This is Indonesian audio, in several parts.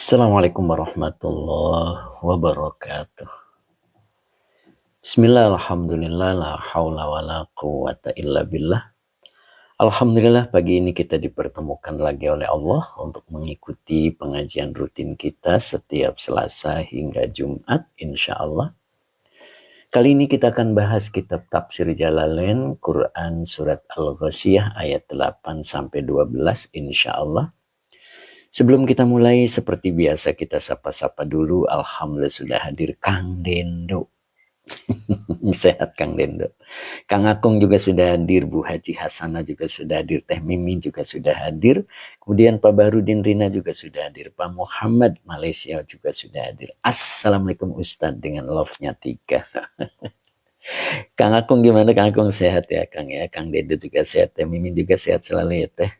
Assalamualaikum warahmatullahi wabarakatuh. Bismillah, alhamdulillah, la haula wa la quwata illa billah. Alhamdulillah pagi ini kita dipertemukan lagi oleh Allah untuk mengikuti pengajian rutin kita setiap Selasa hingga Jumat insya Allah. Kali ini kita akan bahas kitab Tafsir Jalalain, Quran Surat Al-Ghasyiyah ayat 8-12 insya Allah. Sebelum kita mulai, seperti biasa kita sapa-sapa dulu. Alhamdulillah sudah hadir Kang Dendo. Sehat Kang Dendo. Kang Akung juga sudah hadir. Bu Haji Hasanah juga sudah hadir. Teh Mimin juga sudah hadir. Kemudian Pak Barudin Rina juga sudah hadir. Pak Muhammad Malaysia juga sudah hadir. Assalamualaikum Ustadz dengan love-nya 3. Kang Akung gimana? Kang Akung sehat ya Kang ya. Kang Dendo juga sehat. Teh Mimin juga sehat selalu ya Teh.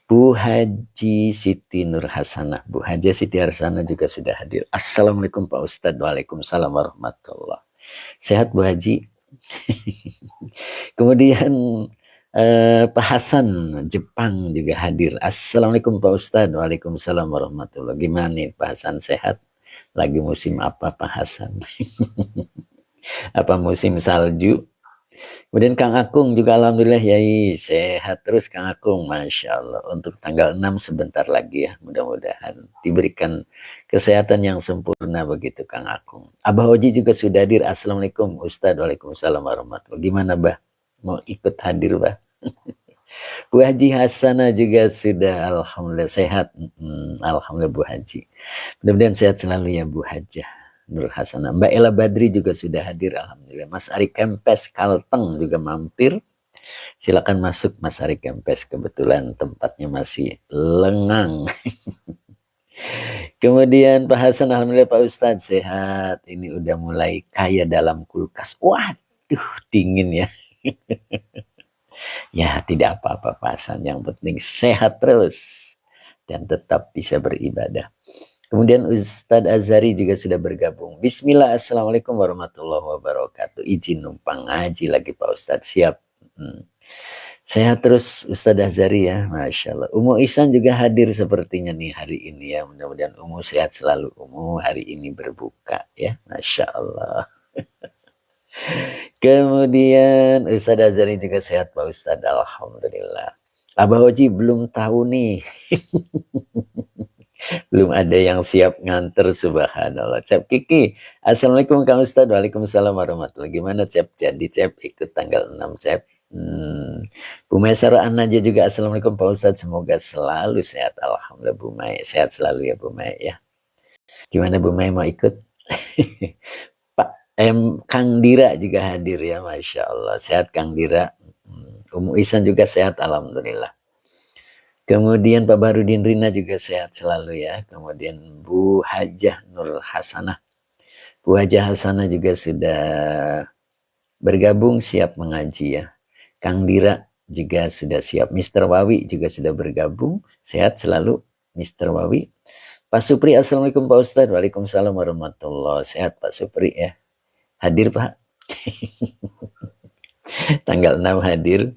Bu Haji Siti Nur Hasanah, Bu Haji Siti Hasanah juga sudah hadir. Assalamualaikum Pak Ustadz. Waalaikumsalam warahmatullah. Sehat Bu Haji. Kemudian Pak Hasan Jepang juga hadir. Assalamualaikum Pak Ustadz. Waalaikumsalam warahmatullah. Gimana nih Pak Hasan, sehat? Lagi musim apa Pak Hasan? Apa musim salju? Kemudian Kang Akung juga alhamdulillah yai sehat terus Kang Akung, Masya Allah. Untuk tanggal 6 sebentar lagi ya, mudah-mudahan diberikan kesehatan yang sempurna begitu Kang Akung. Abah Oji juga sudah hadir. Assalamualaikum Ustadz. Waalaikumsalam warahmatullahi. Gimana Bah? Mau ikut hadir Bah? Bu Haji Hasanah juga sudah alhamdulillah sehat. Alhamdulillah Bu Haji. Mudah-mudahan sehat selalu ya Bu Hajah Nur Hasanah. Mbak Ella Badri juga sudah hadir alhamdulillah. Mas Ari Kempes Kalteng juga mampir. Silakan masuk Mas Ari Kempes, kebetulan tempatnya masih lengang. Kemudian Pak Hasan alhamdulillah Pak Ustadz sehat. Ini udah mulai kaya dalam kulkas. Waduh dingin ya. Ya tidak apa-apa Pak Hasan, yang penting sehat terus dan tetap bisa beribadah. Kemudian Ustadz Azhari juga sudah bergabung. Bismillah, assalamualaikum warahmatullahi wabarakatuh. Izin numpang ngaji lagi Pak Ustadz, siap. Sehat terus Ustadz Azhari ya, Masya Allah. Umu Ihsan juga hadir sepertinya nih hari ini ya. Mudah-mudahan Umu sehat selalu. Umu hari ini berbuka ya, Masya Allah. Kemudian Ustadz Azhari juga sehat Pak Ustadz, alhamdulillah. Abah Oji belum tahu nih. Belum ada yang siap nganter, subhanallah. Cep Kiki, assalamualaikum Kang Ustadz. Waalaikumsalam warahmatullahi. Gimana Cep? Jadi Cep ikut tanggal 6 Cep. Bu Maya Sarah Anaja juga assalamualaikum Pak Ustadz. Semoga selalu sehat. Alhamdulillah Bu Maya. Sehat selalu ya Bu Maya ya. Gimana Bu Maya mau ikut? Pak Kang Dira juga hadir ya, Masya Allah. Sehat Kang Dira. Umu Ihsan juga sehat alhamdulillah. Kemudian Pak Barudin Rina juga sehat selalu ya. Kemudian Bu Hajah Nur Hasanah. Bu Hajah Hasanah juga sudah bergabung siap mengaji ya. Kang Dira juga sudah siap. Mr. Wawi juga sudah bergabung. Sehat selalu Mr. Wawi. Pak Supri, assalamualaikum Pak Ustadz. Waalaikumsalam warahmatullahi. Sehat Pak Supri ya. Hadir Pak. Tanggal 6 hadir.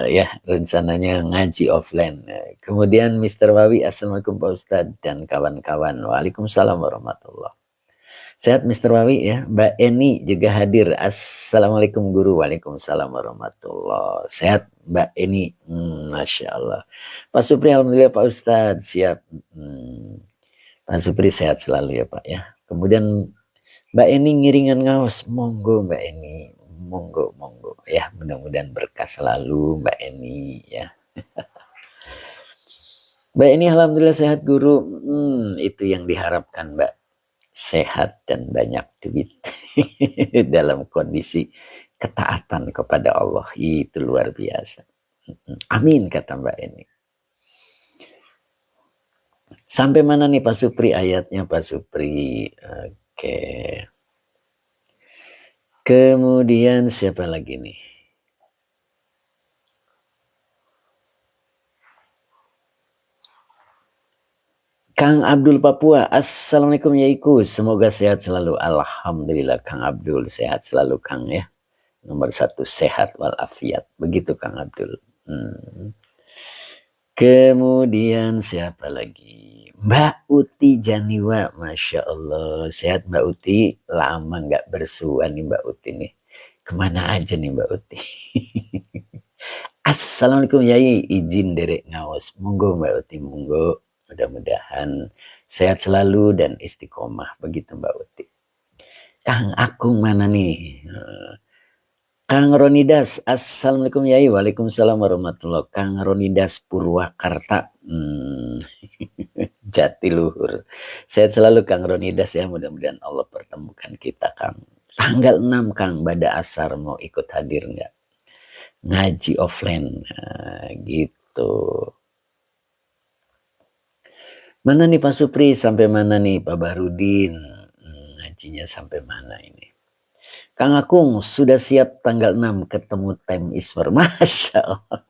Ya rencananya ngaji offline. Kemudian Mr. Wawi, assalamualaikum Pak Ustadz dan kawan-kawan. Waalaikumsalam warahmatullah. Sehat Mr. Wawi ya. Mbak Eni juga hadir. Assalamualaikum guru. Waalaikumsalam warahmatullah. Sehat Mbak Eni. Masya Allah. Pak Supri alhamdulillah Pak Ustadz siap. Pak Supri sehat selalu ya Pak ya. Kemudian Mbak Eni ngiringan ngaos. Monggo Mbak Eni. Monggo ya, mudah-mudahan berkah selalu Mbak Eni ya. Mbak Eni alhamdulillah sehat guru. Itu yang diharapkan Mbak, sehat dan banyak duit dalam kondisi ketaatan kepada Allah, itu luar biasa. Amin kata Mbak Eni. Sampai mana nih Pak Supri ayatnya Pak Supri? Oke. Kemudian siapa lagi nih? Kang Abdul Papua, assalamualaikum Yaiku, semoga sehat selalu. Alhamdulillah Kang Abdul sehat selalu Kang ya. Nomor 1 sehat walafiat, begitu Kang Abdul. Kemudian siapa lagi? Mbak Uti Janiwa, Masya Allah. Sehat Mbak Uti, lama nggak bersua nih Mbak Uti nih. Kemana aja nih Mbak Uti? Assalamualaikum Yai, izin derek ngawas. Monggo Mbak Uti, monggo. Mudah-mudahan sehat selalu dan istiqomah. Begitu Mbak Uti. Kang Akung mana nih? Kang Ronidas, Assalamualaikum Yai. Waalaikumsalam warahmatullahi. Kang Ronidas Purwakarta. Jatiluhur. Sehat selalu Kang Ronidas ya. Mudah-mudahan Allah pertemukan kita Kang. Tanggal 6 Kang, pada asar mau ikut hadir nggak? Ngaji offline. Nah, gitu. Mana nih Pak Supri? Sampai mana nih Pak Barudin? Ngajinya sampai mana ini? Kang Akung sudah siap tanggal 6 ketemu Time Ismer. Masya Allah.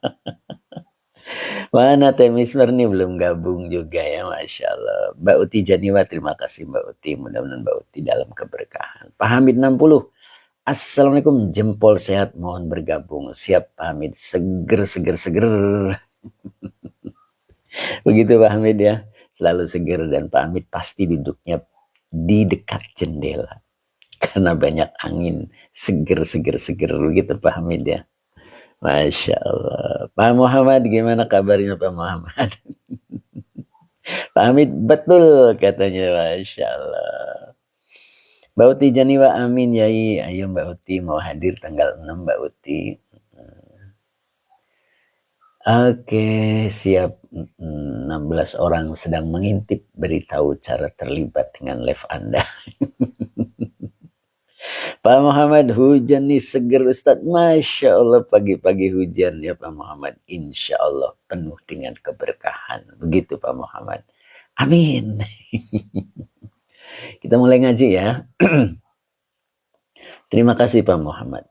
Mana Time Ismer nih belum gabung juga ya. Masya Allah. Mbak Uti Janiwa, terima kasih Mbak Uti. Mudah-mudahan Mbak Uti dalam keberkahan. Pak Hamid 60. Assalamualaikum, jempol sehat, mohon bergabung. Siap Pak Hamid, seger. Begitu Pak Hamid ya. Selalu seger, dan Pak Hamid pasti duduknya di dekat jendela. Karena banyak angin, seger. Begitu Pak Hamid ya. Masya Allah. Pak Muhammad, gimana kabarnya Pak Muhammad? Pak Hamid betul katanya, Masya Allah. Mbak Uti Janiwa, amin Yai. Ayo Mbak Uti mau hadir tanggal 6 Mbak Uti. Oke, siap. 16 orang sedang mengintip, beritahu cara terlibat dengan live Anda. Pak Muhammad, hujan nih seger Ustaz. Masya Allah, pagi-pagi hujan ya Pak Muhammad. Insya Allah penuh dengan keberkahan. Begitu Pak Muhammad. Amin. Kita mulai ngaji ya. Terima kasih Pak Muhammad.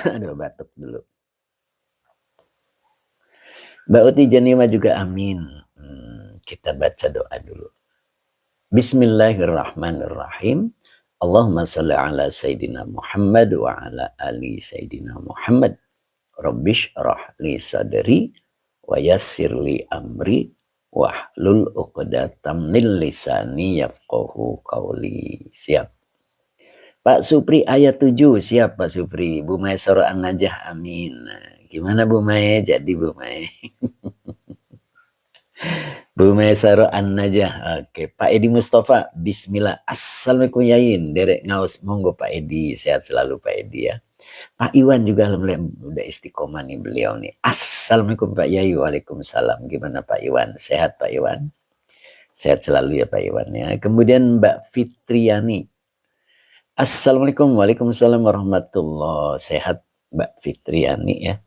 Aduh, batuk dulu. Mbak Uti Janiwa juga amin. Kita baca doa dulu. Bismillahirrahmanirrahim. Allahumma salli ala Sayyidina Muhammad wa ala ali Sayyidina Muhammad. Rabbish rahli sadri wa yassir li amri wahlul uqdatam min lisani yafqahu qawli. Siap. Pak Supri ayat 7, siap Pak Supri. Bu Mae Surah An-Najah, amin. Gimana Bu Mae? Jadi Bu Mae. Bu Maisaro An-Najah. Oke, Pak Edi Mustafa, bismillah. Assalamualaikum Yain. Derek ngaus, monggo Pak Edi, sehat selalu Pak Edi ya. Pak Iwan juga alhamdulillah udah istiqomah nih beliau nih. Assalamualaikum Pak Yai. Waalaikumsalam. Gimana Pak Iwan? Sehat Pak Iwan? Sehat selalu ya Pak Iwan ya. Kemudian Mbak Fitriani. Assalamualaikum. Waalaikumsalam warahmatullahi. Sehat Mbak Fitriani ya.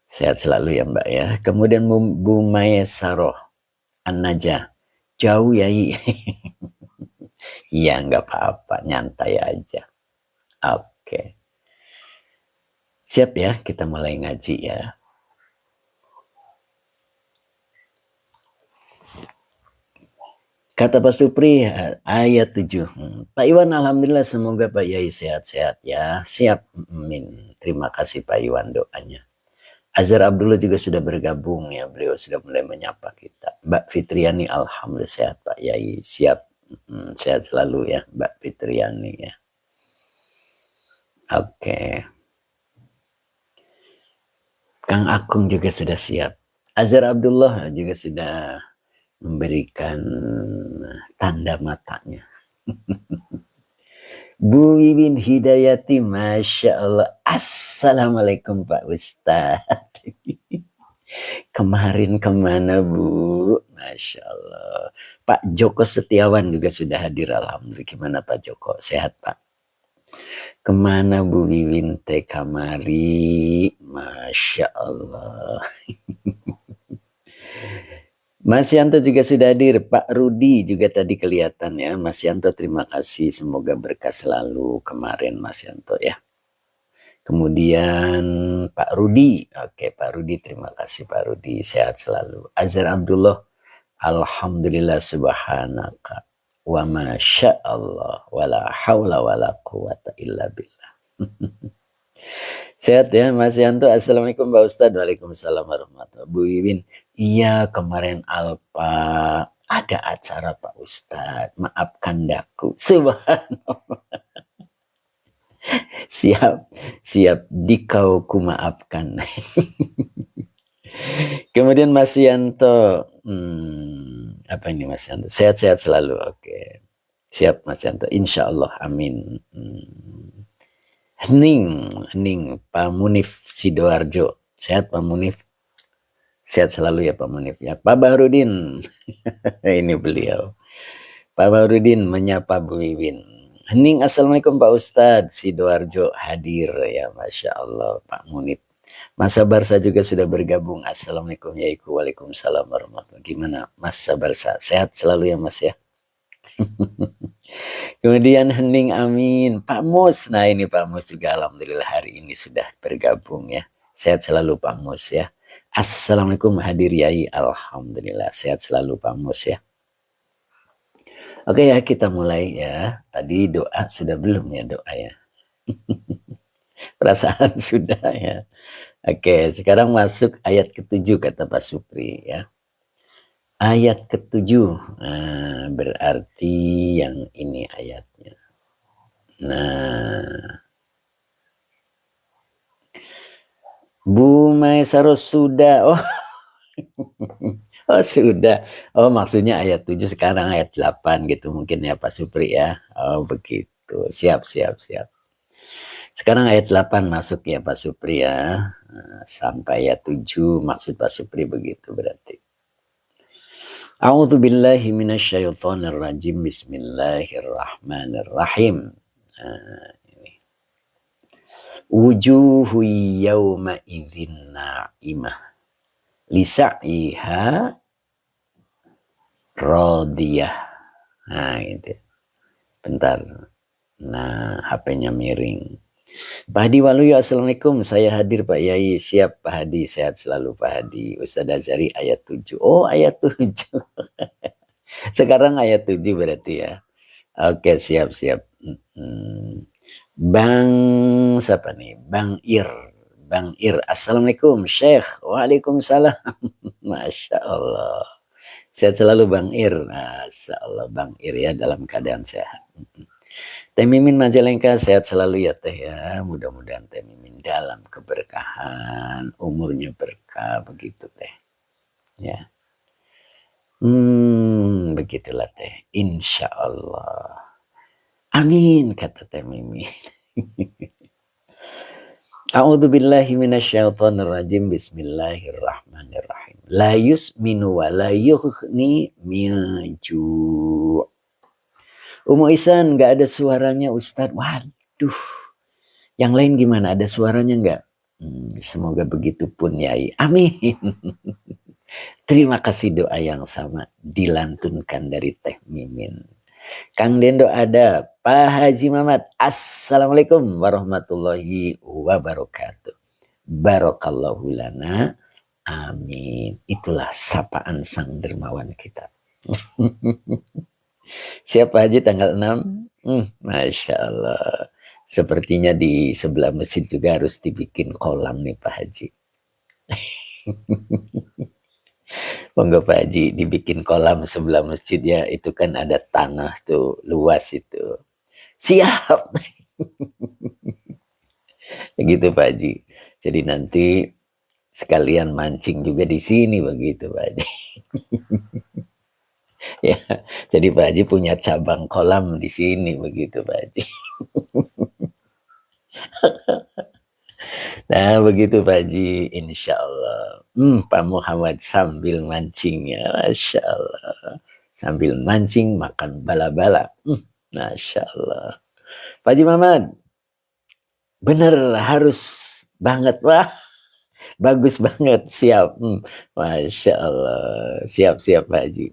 Sehat selalu ya Mbak ya. Kemudian Bu Maisaro An-Najah, jauh Yai. Iya nggak apa-apa, nyantai aja. Oke. Siap ya, kita mulai ngaji ya. Kata Pak Supri, ayat 7. Pak Iwan, alhamdulillah semoga Pak Yai sehat-sehat ya. Siap, amin. Terima kasih Pak Iwan doanya. Azhar Abdullah juga sudah bergabung ya, beliau sudah mulai menyapa kita. Mbak Fitriani, alhamdulillah sehat Pak Yai, siap. Sehat selalu ya Mbak Fitriani ya. Oke. Kang Akung juga sudah siap. Azhar Abdullah juga sudah memberikan tanda matanya. Bu Wiwin Hidayati, Masya Allah. Assalamualaikum Pak Ustadz. Kemarin kemana Bu? Masya Allah. Pak Joko Setiawan juga sudah hadir, alhamdulillah. Gimana Pak Joko? Sehat Pak? Kemana Bu Wiwin teh kamari? Masya Allah. Mas Yanto juga sudah hadir. Pak Rudi juga tadi kelihatan ya. Mas Yanto terima kasih. Semoga berkah selalu kemarin Mas Yanto ya. Kemudian Pak Rudi. Oke Pak Rudi, terima kasih Pak Rudi. Sehat selalu. Azhar Abdullah. Alhamdulillah subhanaka. Wa masya Allah. Wa la hawla wa la quwata illa billah. Sehat ya Mas Yanto. Assalamualaikum Pak Ustadz. Waalaikumsalam warahmatullahi wabarakatuh. Bu Iwin. Iya kemarin Alpa ada acara Pak Ustadz. Maafkan daku. Subhanallah. Siap. Siap. Dikau ku maafkan. Kemudian Mas Yanto. Apa ini Mas Yanto? Sehat-sehat selalu. Oke. Siap Mas Yanto. Insya Allah. Amin. Hening, Pak Munif Sidoarjo. Sehat Pak Munif? Sehat selalu ya Pak Munif ya. Pak Bahrudin, ini beliau. Pak Bahrudin menyapa Bu Wiwin. Hening, Assalamualaikum Pak Ustadz. Sidoarjo hadir ya, Masya Allah Pak Munif. Mas Sabarsa juga sudah bergabung. Assalamualaikum ya Iku. Waalaikumsalam warahmatullahi wabarakatuh. Gimana Mas Sabarsa? Sehat selalu ya Mas ya. Kemudian hening amin. Pak Mus. Nah ini Pak Mus juga alhamdulillah hari ini sudah bergabung ya. Sehat selalu Pak Mus ya. Assalamualaikum hadir yai. Alhamdulillah sehat selalu Pak Mus ya. Oke ya kita mulai ya. Tadi doa sudah belum ya doa ya. Perasaan sudah ya. Oke sekarang masuk ayat ke-7 kata Pak Supri ya. Ayat ke-7, nah, berarti yang ini ayatnya. Nah, Bu Maesaros sudah, oh sudah, oh maksudnya ayat 7 sekarang ayat 8 gitu mungkin ya Pak Supri ya, oh begitu, siap. Sekarang ayat 8 masuk ya Pak Supri ya, nah, sampai ayat 7 maksud Pak Supri begitu berarti. A'udzu billahi minasyaitonir rajim. Bismillahirrahmanirrahim. Wujuhu yawma idzin na'imah lisa'iha radiyah. Nah, gitu. Bentar. Nah, HP-nya miring. Pak Hadi Waluyo, Assalamualaikum. Saya hadir Pak Yai. Siap Pak Hadi, sehat selalu Pak Hadi. Ustaz Azari ayat 7. Oh, ayat 7. Sekarang ayat 7 berarti ya. Oke, siap. Bang siapa nih? Bang Ir. Assalamualaikum Syekh. Waalaikumsalam. Masya Allah. Sehat selalu Bang Ir. Masya Allah Bang Ir ya dalam keadaan sehat. Teh Mimin Majalengka sehat selalu ya Teh ya. Mudah-mudahan Teh Mimin dalam keberkahan, umurnya berkah begitu Teh. Ya. Begitulah Teh. Insya Allah. Amin kata Teh Mimin. A'udzu billahi minasyaitonir rajim. Bismillahirrahmanirrahim. La yusminu wa la yughni min ju'. Umu Isan enggak ada suaranya Ustadz. Waduh. Yang lain gimana? Ada suaranya enggak? Semoga begitu pun Yai. Amin. Terima kasih doa yang sama dilantunkan dari Teh Mimin. Kang Dendo ada, Pak Haji Mamat, Assalamualaikum warahmatullahi wabarakatuh. Barakallahu lana, amin. Itulah sapaan sang dermawan kita. Siapa Haji tanggal 6? Masya Allah. Sepertinya di sebelah masjid juga harus dibikin kolam nih Pak Haji. Monggo Pak Haji dibikin kolam sebelah masjid ya, itu kan ada tanah tuh luas itu. Siap. Gitu Pak Haji. Jadi nanti sekalian mancing juga di sini begitu Pak Haji. Ya, jadi Pak Haji punya cabang kolam di sini begitu Pak Haji. Nah begitu Pak Haji, insya Allah. Pak Muhammad sambil mancing ya, Masya Allah. Sambil mancing makan bala-bala. Masya Allah. Pak Haji Muhammad, bener harus banget wah. Bagus banget, siap. Masya Allah, siap Pak Haji.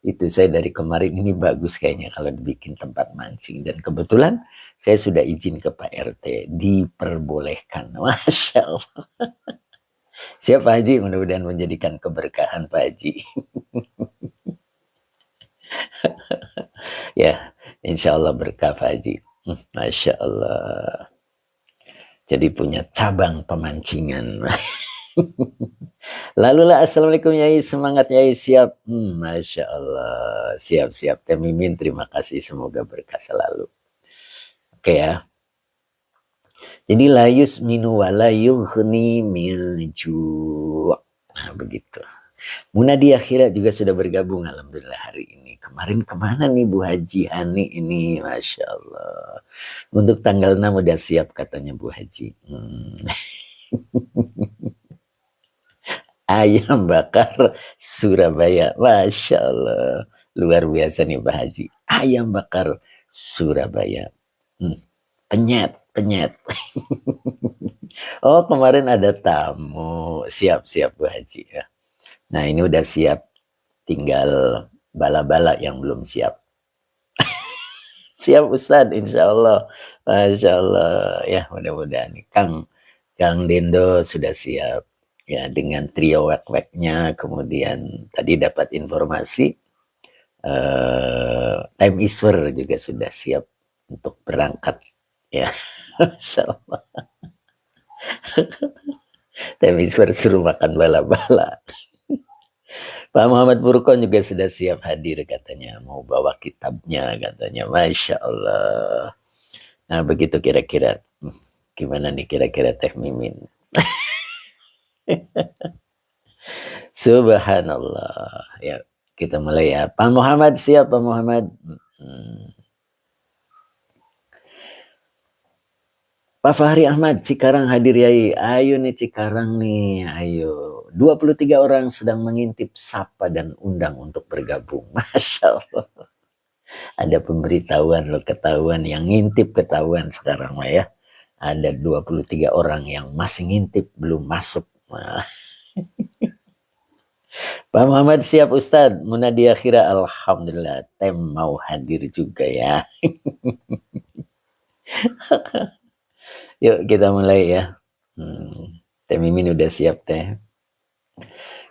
Itu saya dari kemarin ini bagus kayaknya kalau dibikin tempat mancing. Dan kebetulan saya sudah izin ke Pak RT, diperbolehkan. Masya Allah. Siap Pak Haji, mudah-mudahan menjadikan keberkahan Pak Haji. Ya, insya Allah berkah Pak Haji. Masya Allah. Jadi punya cabang pemancingan. Lalu lah, assalamualaikum Yai, semangat Yai, siap. Masya Allah, siap-siap. Teh Mimin, terima kasih, semoga berkah selalu. Oke ya. Jadi layus minu wala yughni min ju'. Nah begitu. Munadi Akhirat juga sudah bergabung alhamdulillah hari ini. Kemarin kemana nih Bu Haji Hani ini, Masya Allah. Untuk tanggal 6 udah siap katanya Bu Haji. Ayam bakar Surabaya, Masya Allah. Luar biasa nih Pak Haji. Ayam bakar Surabaya. Penyet. Oh kemarin ada tamu. Siap-siap Bu Haji ya. Nah ini udah siap. Tinggal bala-bala yang belum siap. Siap Ustadz, insya Allah. Masya Allah. Ya mudah-mudahan nih. Kang Dendo sudah siap. Ya dengan trio wek-weknya. Kemudian tadi dapat informasi. Time Iswer juga sudah siap untuk berangkat. Ya, Masya Allah. Time Iswer suruh makan bala-bala. Pak Muhammad Burkon juga sudah siap hadir katanya. Mau bawa kitabnya katanya. Masya Allah. Nah begitu kira-kira. Gimana nih kira-kira Teh Mimin? Subhanallah. Ya kita mulai ya. Pak Muhammad siap Pak Muhammad. Pak Fahri Ahmad, Cikarang hadir Yai. Ayo nih Cikarang nih, ayo. 23 orang sedang mengintip sapa dan undang untuk bergabung. Masya Allah. Ada pemberitahuan loh, ketahuan yang ngintip ketahuan sekarang mah ya. Ada 23 orang yang masih ngintip belum masuk. Pak Muhammad siap Ustadz. Munadi Akhirah, alhamdulillah. Tem mau hadir juga ya. Yuk kita mulai ya. Teh Mimin udah siap teh.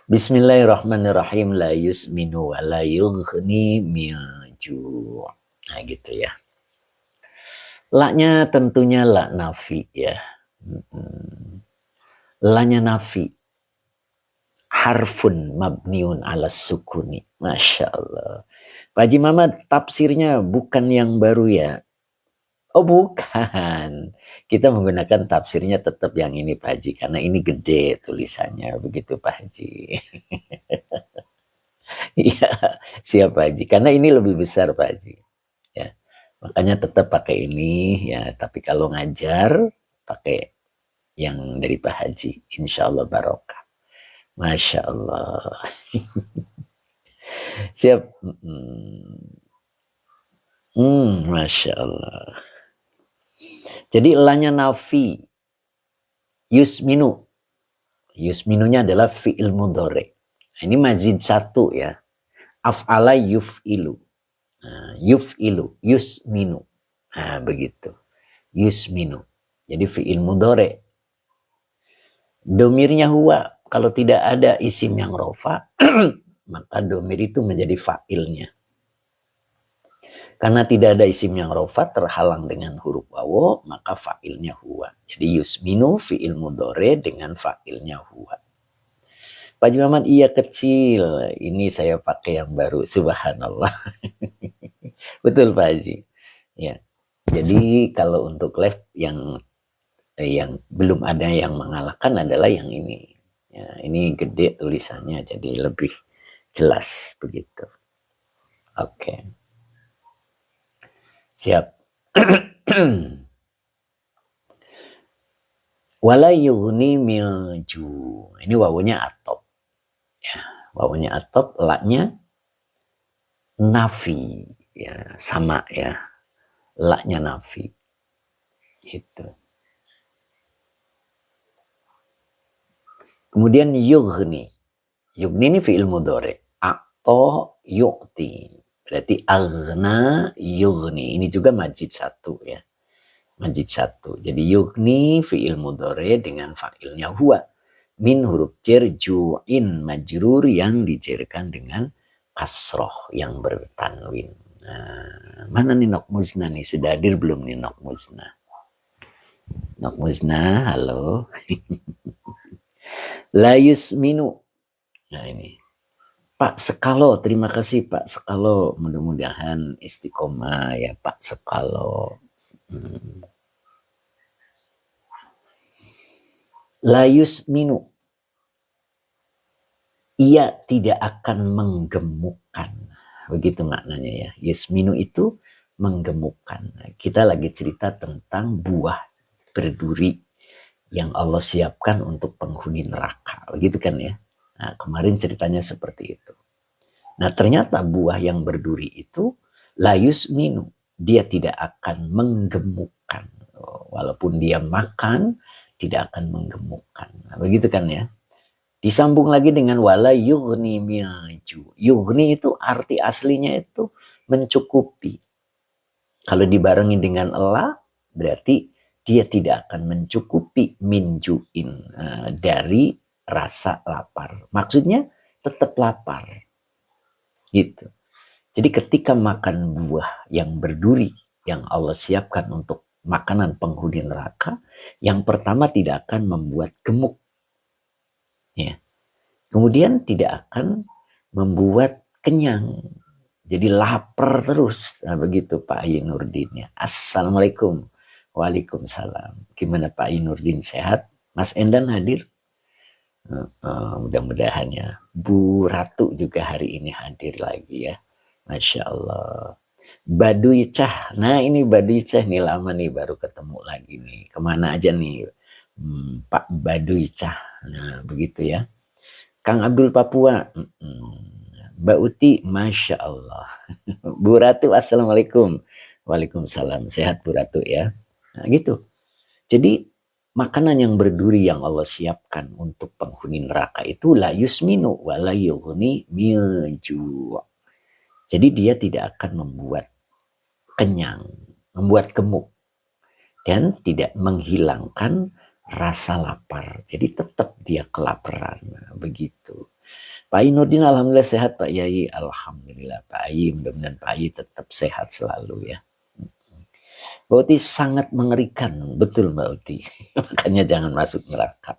Bismillahirrahmanirrahim. La yusminu wa la yughni min ju'. Nah gitu ya. La-nya tentunya la nafi ya. La-nya nafi. Harfun mabniun ala sukuni. Masya Allah. Pak Haji Mamat, tafsirnya bukan yang baru ya. Oh bukan. Kita menggunakan tafsirnya tetap yang ini Pak Haji. Karena ini gede tulisannya. Begitu Pak Haji. Iya siap Pak Haji. Karena ini lebih besar Pak Haji. Ya, makanya tetap pakai ini. Ya, tapi kalau ngajar pakai yang dari Pak Haji. Insya Allah barokah. Masya Allah. Siap. Masya Allah. Jadi lanya nafi. Yusminu. Yusminunya adalah fi'il mudhari. Ini mazid satu ya. Af'ala yuf'ilu. Nah, yuf'ilu. Yusminu. Nah begitu. Yusminu. Jadi fi'il mudhari. Domirnya huwa. Kalau tidak ada isim yang rofa, maka domir itu menjadi fa'ilnya. Karena tidak ada isim yang rofa terhalang dengan huruf wawo, maka fa'ilnya huwa. Jadi yusminu fi'il mudhari dengan fa'ilnya huwa. Pak Haji Muhammad, iya kecil. Ini saya pakai yang baru. Subhanallah. Betul Pak Haji. Ya. Jadi kalau untuk live yang belum ada yang mengalahkan adalah yang ini. Ya, ini gede tulisannya jadi lebih jelas begitu. Oke. Siap. Wala yughni min ju'. Ini wawunya atop. Ya, wawunya atop, la-nya nafi. Ya, sama ya. La-nya nafi. Gitu. Kemudian yughni. Yughni ini fi'il mudhari. A'to yu'ti. Berarti aghna yughni. Ini juga majid satu ya. Majid satu. Jadi yughni fi'il mudhari dengan fa'ilnya huwa. Min huruf jar ju'in majrur yang dijarkan dengan kasroh yang bertanwin. Nah, mana nih nok muzna nih? Sudah hadir belum nih nok muzna? Nok Musna, halo. Layus minu. Nah ini. Pak Sekalo, terima kasih Pak Sekalo. Mudah-mudahan istiqomah ya Pak Sekalo. Layus minu. Ia tidak akan menggemukkan. Begitu maknanya ya. Yusminu itu menggemukkan. Kita lagi cerita tentang buah berduri yang Allah siapkan untuk penghuni neraka. Begitu kan ya. Nah, kemarin ceritanya seperti itu. Nah, ternyata buah yang berduri itu layus minu. Dia tidak akan menggemukkan. Walaupun dia makan, tidak akan menggemukkan. Nah, begitu kan ya. Disambung lagi dengan wala yughni mi'aju. Yughni itu arti aslinya itu mencukupi. Kalau dibarengi dengan ela, berarti dia tidak akan mencukupi minjuin dari rasa lapar. Maksudnya tetap lapar. Gitu. Jadi ketika makan buah yang berduri yang Allah siapkan untuk makanan penghuni neraka, yang pertama tidak akan membuat gemuk. Ya. Kemudian tidak akan membuat kenyang. Jadi lapar terus. Nah, begitu Pak Ainurdin ya. Assalamualaikum. Waalaikumsalam. Gimana Pak Ainurdin, sehat? Mas Endan hadir? Mudah-mudahan ya. Bu Ratu juga hari ini hadir lagi ya. Masya Allah. Baduy Cah. Nah ini Baduy Cah nih, lama nih baru ketemu lagi nih. Kemana aja nih Pak Baduy Cah. Nah begitu ya. Kang Abdul Papua. Mbak Uti, Masya Allah. Bu Ratu, Assalamualaikum. Waalaikumsalam. Sehat Bu Ratu ya. Nah gitu. Jadi makanan yang berduri yang Allah siapkan untuk penghuni neraka itu la yusminu wa la yughni min ju'. Jadi dia tidak akan membuat kenyang, membuat gemuk, dan tidak menghilangkan rasa lapar. Jadi tetap dia kelaparan. Nah, begitu. Pak Ainurdin alhamdulillah sehat Pak Yai. Alhamdulillah Pak Ai, mudah-mudahan Pak Ai tetap sehat selalu ya. Mbak Uti sangat mengerikan, betul Mbak Uti. Makanya jangan masuk neraka.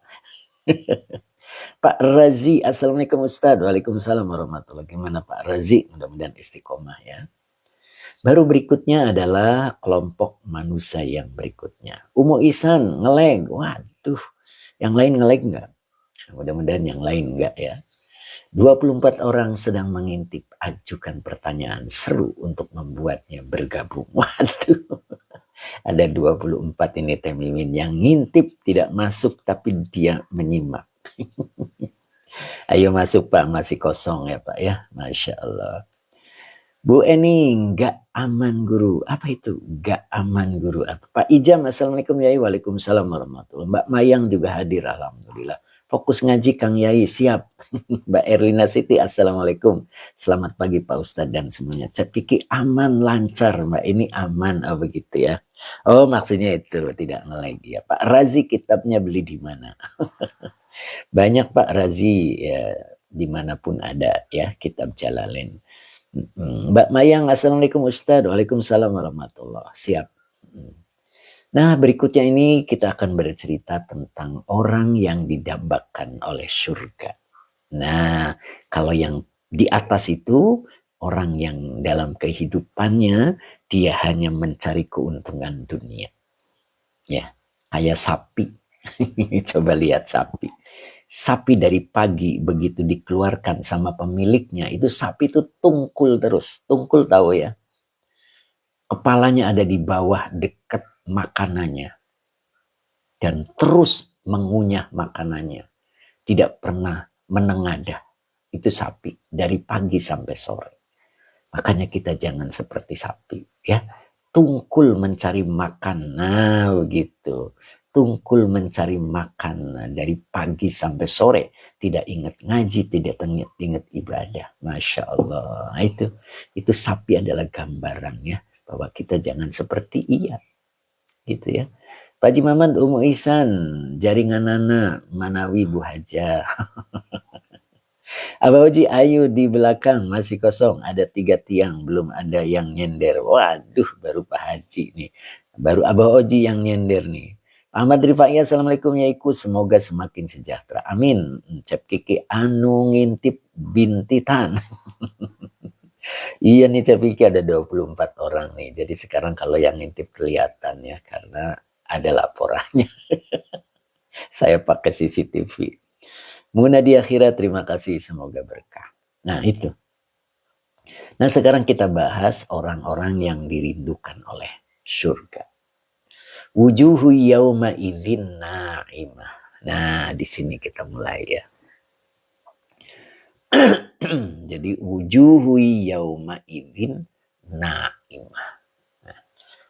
Pak Razi, Assalamualaikum Ustaz. Waalaikumsalam warahmatullahi wabarakatuh. Gimana Pak Razi? Mudah-mudahan istiqomah ya. Baru berikutnya adalah kelompok manusia yang berikutnya. Umu Isan, ngelag. Waduh, yang lain ngelag enggak? Mudah-mudahan yang lain enggak ya. 24 orang sedang mengintip, ajukan pertanyaan seru untuk membuatnya bergabung. Waduh, ada 24 ini Teh Mimin yang ngintip, tidak masuk tapi dia menyimak. Ayo masuk Pak, masih kosong ya Pak ya. Masya Allah. Bu Eni, nggak aman guru. Apa itu? Nggak aman guru. Apa? Pak Ijam, Assalamualaikum Yai. Waalaikumsalam warahmatullahi. Mbak Mayang juga hadir, Alhamdulillah. Fokus ngaji Kang Yai, siap. Mbak Erlina Siti, Assalamualaikum. Selamat pagi Pak Ustadz dan semuanya. Cek Kiki aman, lancar. Mbak ini aman, oh begitu ya. Oh maksudnya itu, tidak ngelag ya. Pak Razi, kitabnya beli di mana? Banyak Pak Razi, ya, dimanapun ada ya kitab Jalalain. Mbak Mayang, Assalamualaikum Ustaz. Waalaikumsalam warahmatullahi. Siap. Nah berikutnya ini kita akan bercerita tentang orang yang didambakan oleh surga. Nah kalau yang di atas itu orang yang dalam kehidupannya dia hanya mencari keuntungan dunia. Ya, kayak sapi. Coba lihat sapi. Sapi dari pagi begitu dikeluarkan sama pemiliknya, itu sapi itu tungkul terus. Tungkul tahu ya. Kepalanya ada di bawah dekat makanannya. Dan terus mengunyah makanannya. Tidak pernah menengadah. Itu sapi dari pagi sampai sore. Makanya kita jangan seperti sapi ya. Tungkul mencari makan. Nah begitu. Tungkul mencari makan dari pagi sampai sore, tidak ingat ngaji, tidak ingat ibadah. Masya Allah. Nah, itu sapi adalah gambarannya bahwa kita jangan seperti ia, gitu ya. Pak Haji Maman, Umu Ihsan, jaringan Nana, Manawi Bu Haja. Abah Oji Ayu di belakang masih kosong, ada 3 tiang, belum ada yang nyender. Waduh, baru Pak Haji nih, baru Abah Oji yang nyender nih. Ahmad Rifai, assalamualaikum yaiku, semoga semakin sejahtera. Amin. Cep Kiki anu ngintip bintitan. Iya nih Cep Kiki ada 24 orang nih. Jadi sekarang kalau yang ngintip kelihatan ya karena ada laporannya. Saya pakai CCTV. Muna di akhirat, terima kasih, semoga berkah. Nah itu. Nah sekarang kita bahas orang-orang yang dirindukan oleh surga. Wujuhu yauma idzin na'imah. Nah di sini kita mulai ya. Jadi wujuhu yauma idzin na'imah. Nah,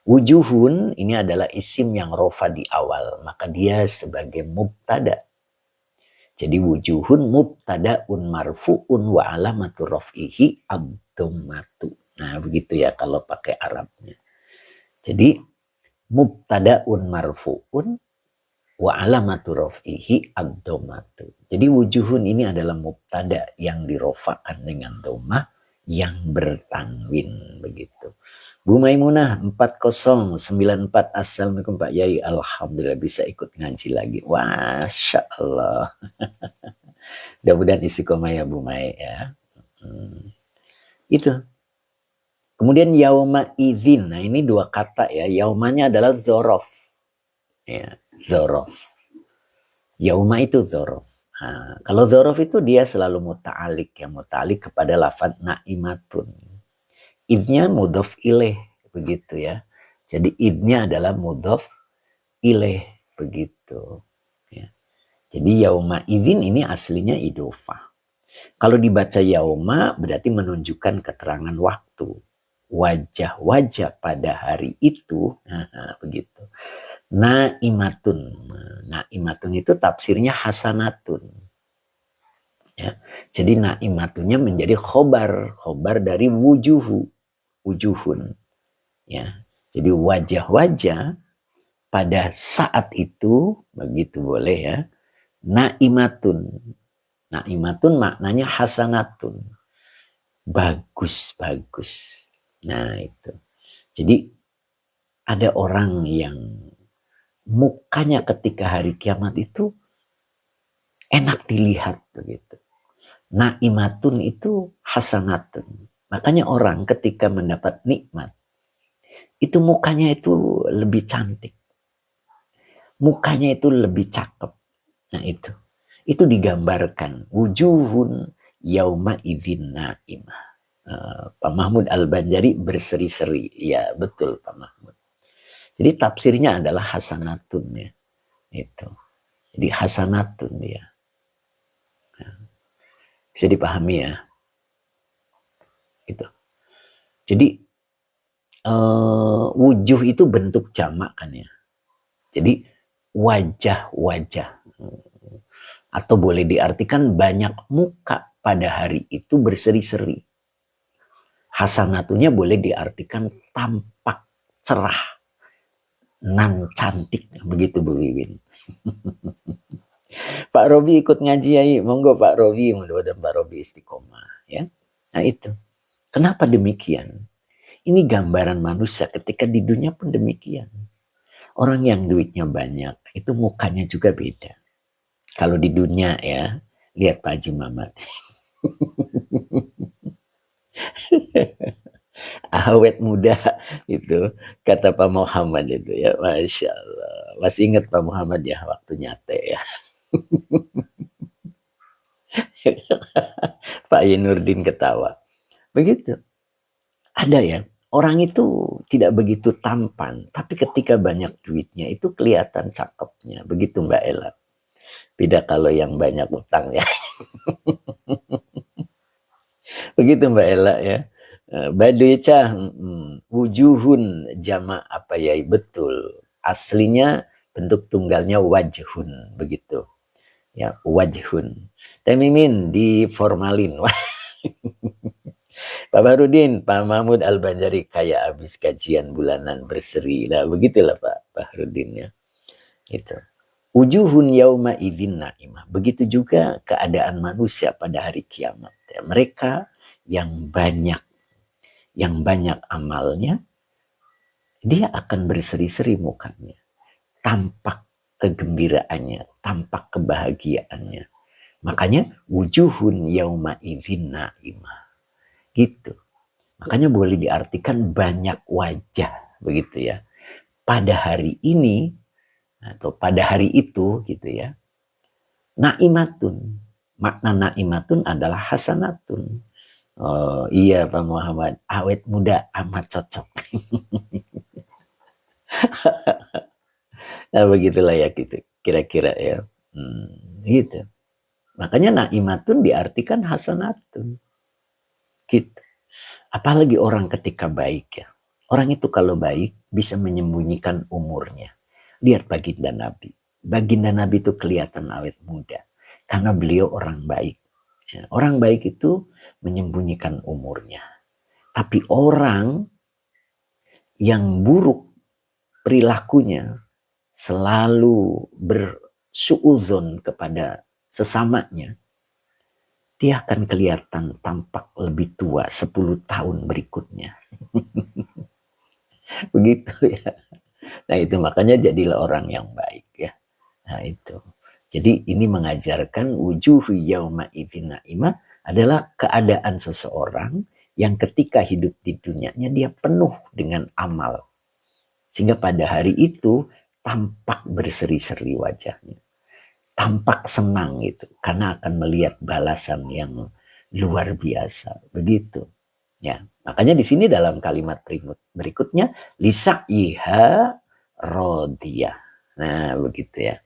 wujuhun ini adalah isim yang rofa di awal, maka dia sebagai mubtada. Jadi wujuhun mubtadaun marfu'un wa alamatu raf'ihi ad-dhammatu. Nah, begitu ya kalau pakai Arabnya. Jadi mubtadaun marfu'un wa alamatu raf'ihi ad-dhammatu. Jadi wujuhun ini adalah mubtada yang dirofa'kan dengan dhammah yang bertanwin begitu. Bu Maimunah 4094, assalamualaikum Pak Yai, alhamdulillah bisa ikut ngaji lagi. Masya Allah. Mudah-mudahan istiqomah ya Bu Mai ya. Itu. Kemudian yauma izin. Nah ini dua kata ya. Yaumanya adalah zorof. Ya, zorof. Yauma itu zorof. Nah, kalau zorof itu dia selalu muta'alik ya. Muta'alik kepada lafad na'imatun. Idnya mudhof ilaih begitu ya. Jadi idnya adalah mudhof ilaih begitu. Ya. Jadi yauma idzin ini aslinya idhofah. Kalau dibaca yauma berarti menunjukkan keterangan waktu. Wajah-wajah pada hari itu, nah, begitu. Naimatun. Naimatun itu tafsirnya hasanatun. Ya. Jadi naimatunnya menjadi khobar dari wujuhun. Ya. Jadi wajah-wajah pada saat itu, begitu boleh ya. Naimatun. Naimatun maknanya hasanatun. Bagus. Nah itu. Jadi ada orang yang mukanya ketika hari kiamat itu enak dilihat begitu. Naimatun itu hasanatun. Makanya orang ketika mendapat nikmat itu mukanya itu lebih cantik. Mukanya itu lebih cakep. Nah itu digambarkan wujuhun yauma idzin naimah. Pak Mahmud Al-Banjari berseri-seri. Ya betul Pak Mahmud. Jadi tafsirnya adalah hasanatun ya. Itu. Jadi hasanatun dia. Bisa dipahami ya. Itu. Jadi wujuh itu bentuk jamak kan ya. Jadi wajah-wajah. Atau boleh diartikan banyak muka pada hari itu berseri-seri. Hasanatunya boleh diartikan tampak cerah, nan cantik, begitu Bu Wiwin. Pak Robi ikut ngaji ya, monggo Pak Robi, mudah-mudahan Pak Robi istiqomah ya. Nah itu, kenapa demikian? Ini gambaran manusia ketika di dunia pun demikian. Orang yang duitnya banyak itu mukanya juga beda. Kalau di dunia ya, lihat Pak Haji Mamat. Awet muda itu kata Pak Muhammad itu ya, Masya Allah. Masih ingat Pak Muhammad ya waktu nyate ya. Pak Yenurdin ketawa. Begitu. Ada ya, orang itu tidak begitu tampan, tapi ketika banyak duitnya itu kelihatan cakepnya. Begitu Mbak Ella. Beda kalau yang banyak utang ya. Begitu Mbak Ella ya. Baduy cah, wujuhun jama apa ya, betul. Aslinya bentuk tunggalnya wajhun, begitu. Ya, wajhun. Temimin diformalin. Pak Bahrudin, Pak Mahmud Al-Banjari kayak habis kajian bulanan berseri. Nah, begitulah Pak Bahrudin ya. Gitu. Wujuhun yauma idzin naimah. Begitu juga keadaan manusia pada hari kiamat. Ya, mereka yang banyak amalnya, dia akan berseri-seri mukanya. Tampak kegembiraannya, tampak kebahagiaannya. Makanya wujuhun yauma idzin naimah. Gitu. Makanya boleh diartikan banyak wajah, begitu ya. Pada hari ini atau pada hari itu gitu ya. Naimatun. Makna naimatun adalah hasanatun. Oh iya Pak Muhammad, awet muda amat cocok. Nah begitulah ya gitu, kira-kira ya. Gitu. Makanya naimatun diartikan hasanatun. Gitu. Apalagi orang ketika baik ya. Orang itu kalau baik bisa menyembunyikan umurnya. Lihat baginda Nabi. Baginda Nabi itu kelihatan awet muda. Karena beliau orang baik. Ya, orang baik itu menyembunyikan umurnya. Tapi orang yang buruk perilakunya selalu bersuuzon kepada sesamanya, dia akan kelihatan tampak lebih tua 10 tahun berikutnya. Begitu ya. Nah itu makanya jadilah orang yang baik ya. Nah itu. Jadi ini mengajarkan wujuhu yauma idzin naimah adalah keadaan seseorang yang ketika hidup di dunianya dia penuh dengan amal. Sehingga pada hari itu tampak berseri-seri wajahnya. Tampak senang gitu. Karena akan melihat balasan yang luar biasa. Begitu. Ya, makanya di sini dalam kalimat berikutnya lisa'iha rodiyah. Nah, begitu ya.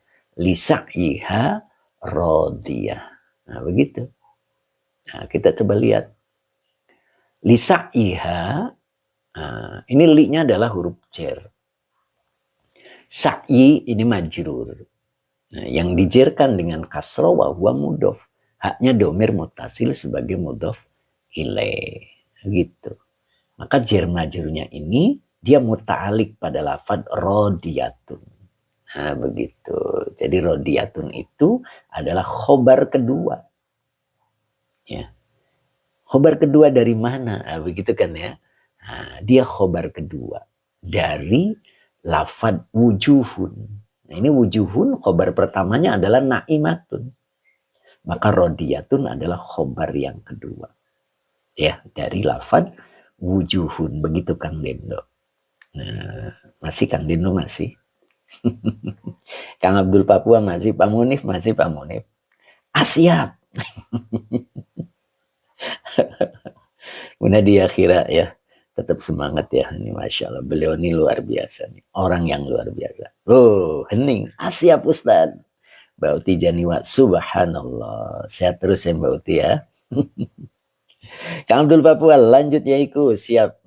Lisa'iha rodiyah. Nah, begitu. Nah, kita coba lihat. Lisa'iha, ini li-nya adalah huruf jar. Sa'i ini majrur. Nah, yang dijerkan dengan kasroh wa huwa mudhof. Haknya domir mutasil sebagai mudhof ilaih. Gitu. Maka jar majrurnya ini dia muta'alik pada lafad rodiyatun. Nah, begitu. Jadi rodiyatun itu adalah khobar kedua. Ya. Khobar kedua dari mana? Nah, begitu kan ya. Nah, dia khobar kedua dari lafad wujuhun. Nah, ini wujuhun khobar pertamanya adalah naimatun. Maka rodiyatun adalah khobar yang kedua. Ya, dari lafad wujuhun. Begitu Kang Dendo. Nah, masih Kang Dendo masih. Kang Abdul Papua masih, Pak Munif masih, Pak Munif. Siap. Mudah dia kira ya. Tetap semangat ya. Ini Masya Allah. Beliau ini luar biasa nih. Orang yang luar biasa. Oh, hening. Siap Ustaz. Bauti Janiwa. Subhanallah. Sehat terus ya Bauti ya. Kang Abdul Papua lanjut ya Iku. Siap.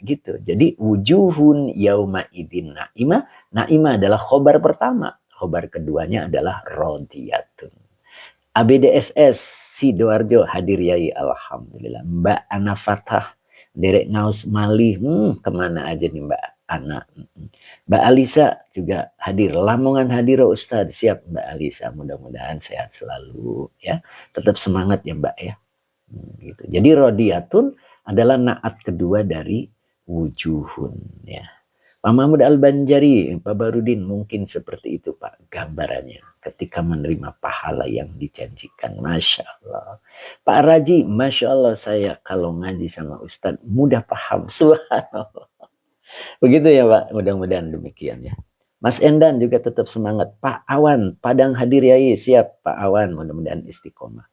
Gitu. Jadi wujuhun yauma idzin naimah. Naimah adalah khobar pertama. Khobar keduanya adalah rodiyatun. ABDSS Sidoarjo hadir yai alhamdulillah. Mbak Ana Fatah Derek Ngaus Malih, kemana aja nih Mbak Ana. Mbak Alisa juga hadir. Lamongan hadir Ustadz. Siap Mbak Alisa, mudah-mudahan sehat selalu ya. Tetap semangat ya Mbak ya. Gitu. Jadi rodiyatun adalah naat kedua dari wujuhun ya. Pak Mahmud Al-Banjari, Pak Barudin mungkin seperti itu Pak gambarannya ketika menerima pahala yang dijanjikan. Masya Allah. Pak Raji, Masya Allah saya kalau ngaji sama Ustadz mudah paham. Subhanallah. Begitu ya Pak, mudah-mudahan demikian ya. Mas Endan juga tetap semangat. Pak Awan, Padang hadir yai, siap Pak Awan, mudah-mudahan istiqomah.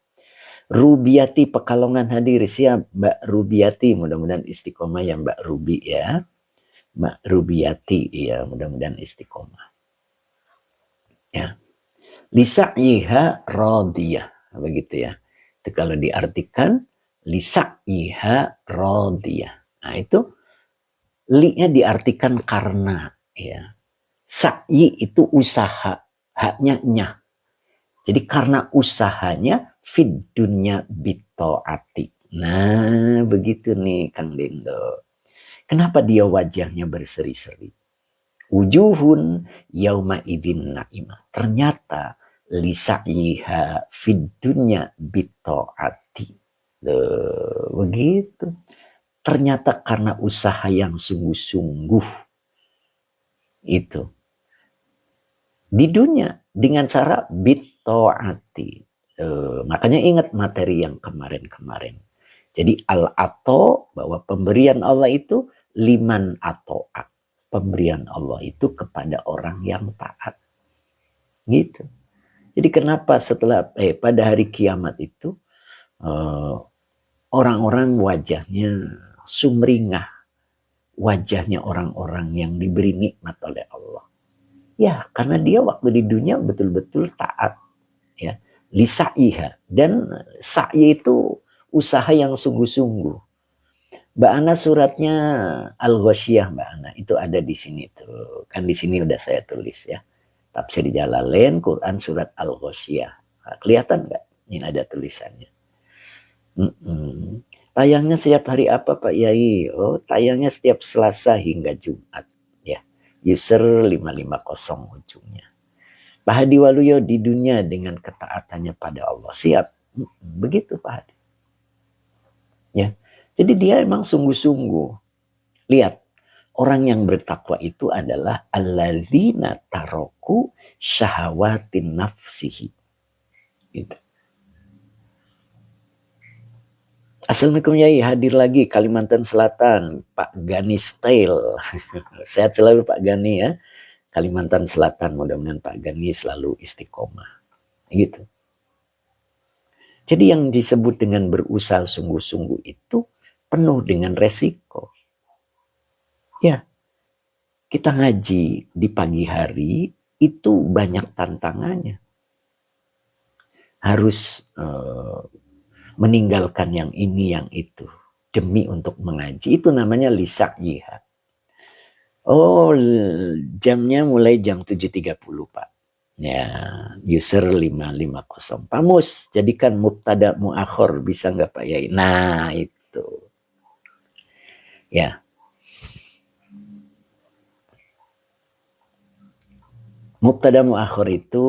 Rubiati Pekalongan hadir, siap Mbak Rubiati, mudah-mudahan istiqomah ya Mbak Rubi ya. Mbak Rubiati ya, mudah-mudahan istiqomah. Ya. Lisa'iha radiyah, begitu ya. Itu kalau diartikan lisa'iha radiyah. Nah, itu li-nya diartikan karena ya. Sa'i itu usaha, haknya nyah. Jadi karena usahanya fid dunya bito'ati. Nah, begitu nih Kang Dendo. Kenapa dia wajahnya berseri-seri? Wujuhun yauma idzin naimah. Ternyata lisa'iha fid dunya bito'ati. Begitu. Ternyata karena usaha yang sungguh-sungguh itu di dunia dengan cara bitoati. Makanya ingat materi yang kemarin-kemarin. Jadi al-ato, bahwa pemberian Allah itu liman ato'a. Pemberian Allah itu kepada orang yang taat. Gitu. Jadi kenapa setelah pada hari kiamat itu orang-orang wajahnya sumringah, wajahnya orang-orang yang diberi nikmat oleh Allah. Ya, karena dia waktu di dunia betul-betul taat, ya, lisa'iha, dan sa'i itu usaha yang sungguh-sungguh. Mbak Ana suratnya Al-Ghasyiyah, Mbak Ana itu ada di sini tuh, kan di sini udah saya tulis ya. Tafsir Jalalain, Quran surat Al-Ghasyiyah. Nah, kelihatan nggak? Ini ada tulisannya. Tayangnya setiap hari apa Pak Yai? Oh, tayangnya setiap Selasa hingga Jumat. Ya, user 550 ujungnya. Pak Hadi Waluyo di dunia dengan ketaatannya pada Allah. Siap. Begitu Pak Hadi. Ya. Jadi dia emang sungguh-sungguh. Lihat, orang yang bertakwa itu adalah alladzina taroku syahawatin nafsihi. Gitu. Assalamualaikum Yai, hadir lagi Kalimantan Selatan, Pak Gani Style. Sehat selalu Pak Gani ya. Kalimantan Selatan, mudah-mudahan Pak Gani selalu istiqomah. Gitu. Jadi yang disebut dengan berusaha sungguh-sungguh itu penuh dengan resiko. Ya, kita ngaji di pagi hari itu banyak tantangannya. Harus meninggalkan yang ini, yang itu. Demi untuk mengaji. Itu namanya lisa'iha. Oh, jamnya mulai jam 7.30 Pak. Ya, user 550. Pak Mus, jadikan mubtada muakhor. Bisa nggak Pak Yai? Nah, itu. Ya. Mubtada muakhor itu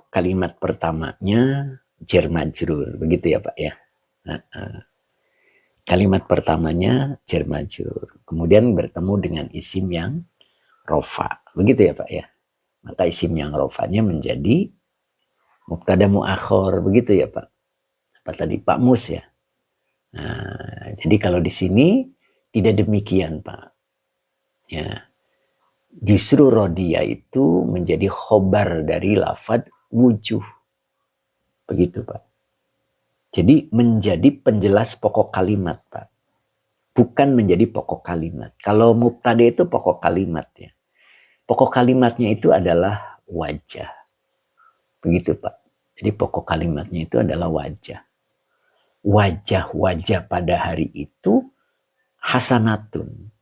kalimat pertamanya jar majrur. Begitu ya Pak ya. Kalimat pertamanya jar majrur. Kemudian bertemu dengan isim yang rofa. Begitu ya Pak ya. Maka isim yang rofanya menjadi mubtada muakhor. Begitu ya Pak. Apa tadi Pak Mus ya. Nah, jadi kalau di sini tidak demikian Pak. Ya. Justru rodia itu menjadi khobar dari lafad wujuh. Begitu Pak. Jadi menjadi penjelas pokok kalimat Pak. Bukan menjadi pokok kalimat. Kalau mubtada itu pokok kalimat ya. Pokok kalimatnya itu adalah wajah. Begitu Pak. Jadi pokok kalimatnya itu adalah wajah. Wajah-wajah pada hari itu hasanatun.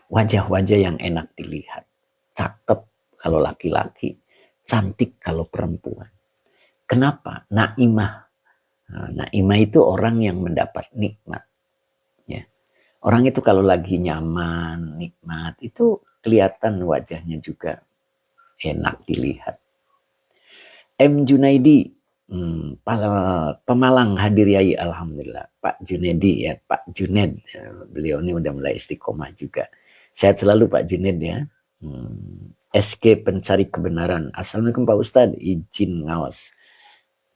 Wajah-wajah yang enak dilihat. Cakep kalau laki-laki. Cantik kalau perempuan. Kenapa? Naimah. Naimah itu orang yang mendapat nikmat. Ya. Orang itu kalau lagi nyaman, nikmat, itu kelihatan wajahnya juga enak dilihat. M. Junaidi, Pemalang hadir Yai, alhamdulillah. Pak Junaidi ya, Pak Junaid, beliau ini udah mulai istiqomah juga. Sehat selalu Pak Junaid ya. SK pencari kebenaran. Assalamualaikum Pak Ustadz, izin ngawas.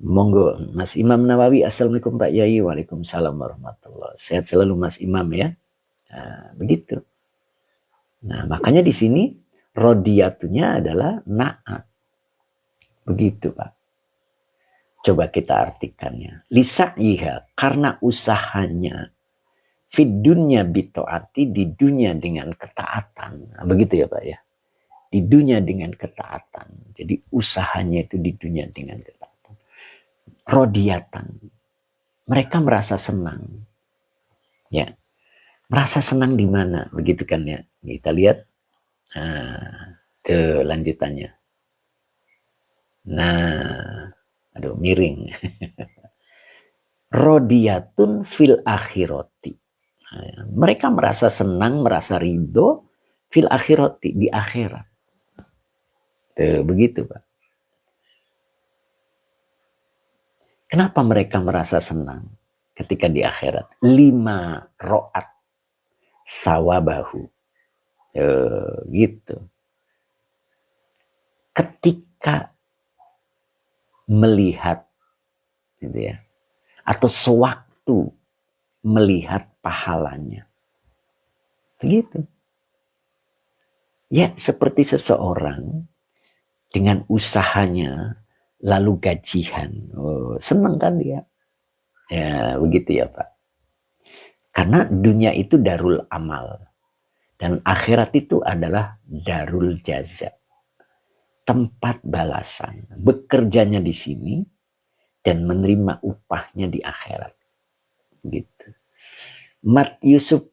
Monggo Mas Imam Nawawi. Assalamualaikum Pak Yai. Waalaikumsalam warahmatullahi. Sehat selalu Mas Imam ya. Nah, begitu. Nah, makanya di sini rodiyatunya adalah na'at. Begitu Pak. Coba kita artikannya. Lisa'iha, karena usahanya. Fid dunya bitoati, di dunia dengan ketaatan. Nah, begitu ya Pak ya. Di dunia dengan ketaatan. Jadi usahanya itu di dunia dengan ketaatan. Rodiyatan. Mereka merasa senang. Ya. Merasa senang di mana? Begitu kan ya. Kita lihat. Tuh lanjutannya. Nah. Aduh miring. Rodiyatun fil akhirati. Nah, mereka merasa senang, merasa ridho. Fil akhirati. Di akhirat. Tuh begitu Pak. Kenapa mereka merasa senang ketika di akhirat? 5 ro'at sawabahu. Gitu. ketika melihat gitu ya, atau sewaktu melihat pahalanya. Begitu. Ya, seperti seseorang dengan usahanya lalu gajian. Oh, senang kan dia? Ya, begitu ya, Pak. Karena dunia itu darul amal dan akhirat itu adalah darul jaza. Tempat balasan, bekerjanya di sini dan menerima upahnya di akhirat. Gitu. Mat Yusuf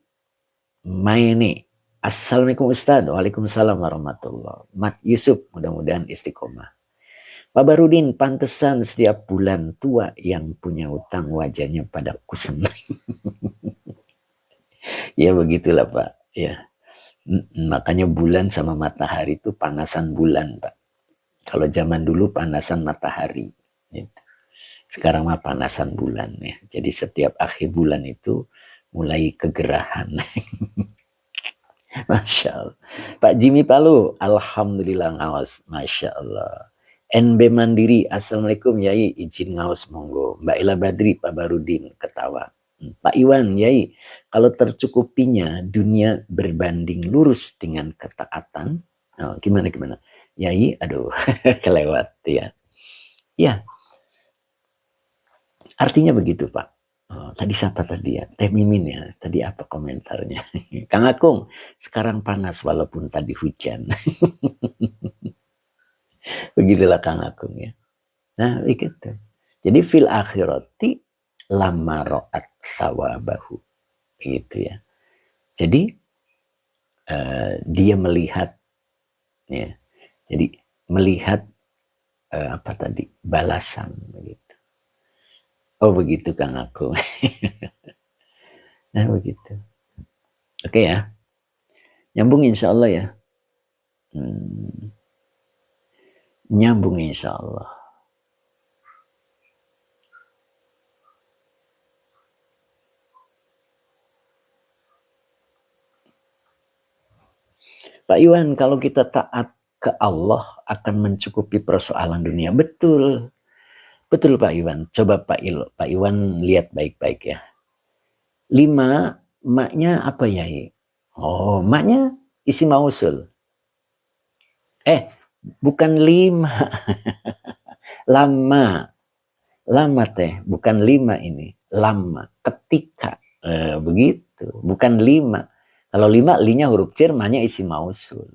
Maini, Assalamualaikum Ustaz. Waalaikumsalam warahmatullahi. Mat Yusuf, mudah-mudahan istiqomah. Pak Barudin, pantesan setiap bulan tua yang punya utang wajahnya pada kusam. Ya begitulah Pak. Ya, makanya bulan sama matahari itu panasan bulan Pak. Kalau zaman dulu panasan matahari, gitu. Sekarang mah panasan bulan ya. Jadi setiap akhir bulan itu mulai kegerahan. Masya Allah. Pak Jimmy Palu, alhamdulillah ngawas, masya Allah. NB Mandiri, assalamualaikum Yai, izin ngawas monggo. Mbak Ila Badri, Pak Barudin ketawa. Pak Iwan, Yai, kalau tercukupinya dunia berbanding lurus dengan ketaatan, oh, gimana? Yai, aduh, kelewat ya. Ya, artinya begitu Pak. Oh, tadi siapa tadi ya? Teh Mimin ya. Tadi apa komentarnya? Kang Akung, sekarang panas walaupun tadi hujan. Begitulah Kang Akung ya. Nah, begitu. Jadi fil akhirati lama ro'at sawabahu. Begitu ya. Jadi dia melihat ya. Jadi melihat apa tadi? Balasan begitu. Oh begitu Kang Akung. Nah begitu. Oke ya. Nyambung insya Allah ya. Nyambung insya Allah. Pak Iwan, kalau kita taat ke Allah akan mencukupi persoalan dunia. Betul. Betul Pak Iwan. Coba Pak Iwan lihat baik-baik ya. 5, maknya apa ya? Oh, maknya isi mausul. Bukan 5. Lama teh, bukan 5 ini. Lama, ketika. Begitu, bukan 5. Kalau 5, linya huruf cer, maknya isi mausul.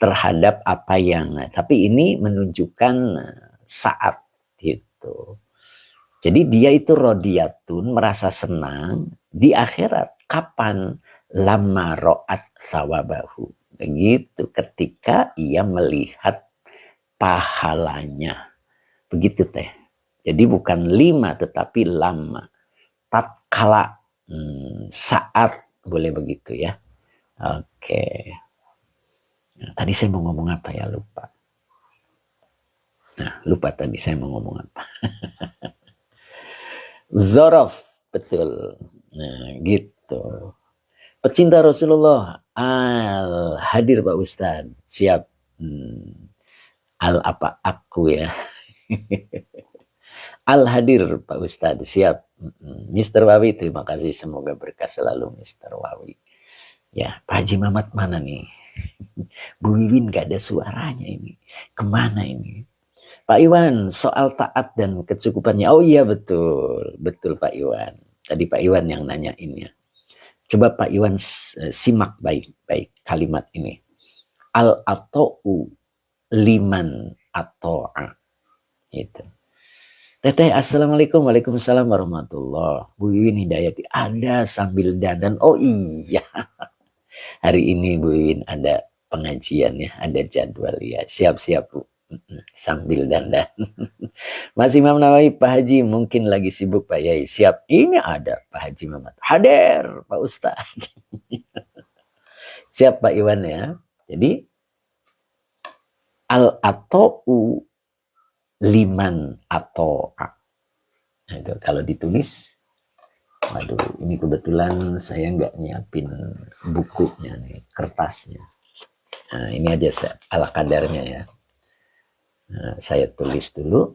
Terhadap apa yang, tapi ini menunjukkan saat gitu. Jadi dia itu rodiyatun, merasa senang di akhirat. Kapan? Lama ro'at sawabahu. Begitu, ketika ia melihat pahalanya. Begitu teh. Jadi bukan 5 tetapi lama. Tatkala, saat, boleh begitu ya. Oke. Nah, tadi saya mau ngomong apa ya, lupa. Nah, lupa tadi saya mau ngomong apa. Zorof, betul. Nah, gitu. Pecinta Rasulullah, hadir Pak Ustadz. Siap. Apa aku ya. Hadir Pak Ustadz. Siap. Mr. Wawi, terima kasih. Semoga berkah selalu Mr. Wawi. Ya, Pak Haji Mamat mana nih? Bu Wiwin gak ada suaranya ini. Kemana ini? Pak Iwan, soal taat dan kecukupannya. Oh iya betul. Betul Pak Iwan. Tadi Pak Iwan yang nanyain ya. Coba Pak Iwan simak baik-baik kalimat ini. Al-ato'u liman ato'a. Itu. Teteh, assalamualaikum, waalaikumsalam warahmatullah. Bu Wiwin Hidayati ada sambil dandan. Oh iya. Hari ini Bu Wiwin ada pengajian ya, ada jadwal ya. Siap-siap Bu. Sambil dandan. Mas Imam Nawawi, Pak Haji mungkin lagi sibuk Pak Yai. Siap. Ini ada Pak Haji Mamat. Hadir Pak Ustadz. Siap Pak Iwan ya. Jadi al-ato'u liman ato'a. Nah, itu kalau ditulis, waduh, ini kebetulan saya nggak nyiapin bukunya nih, kertasnya. Nah, ini aja ala kadarnya ya. Nah, saya tulis dulu.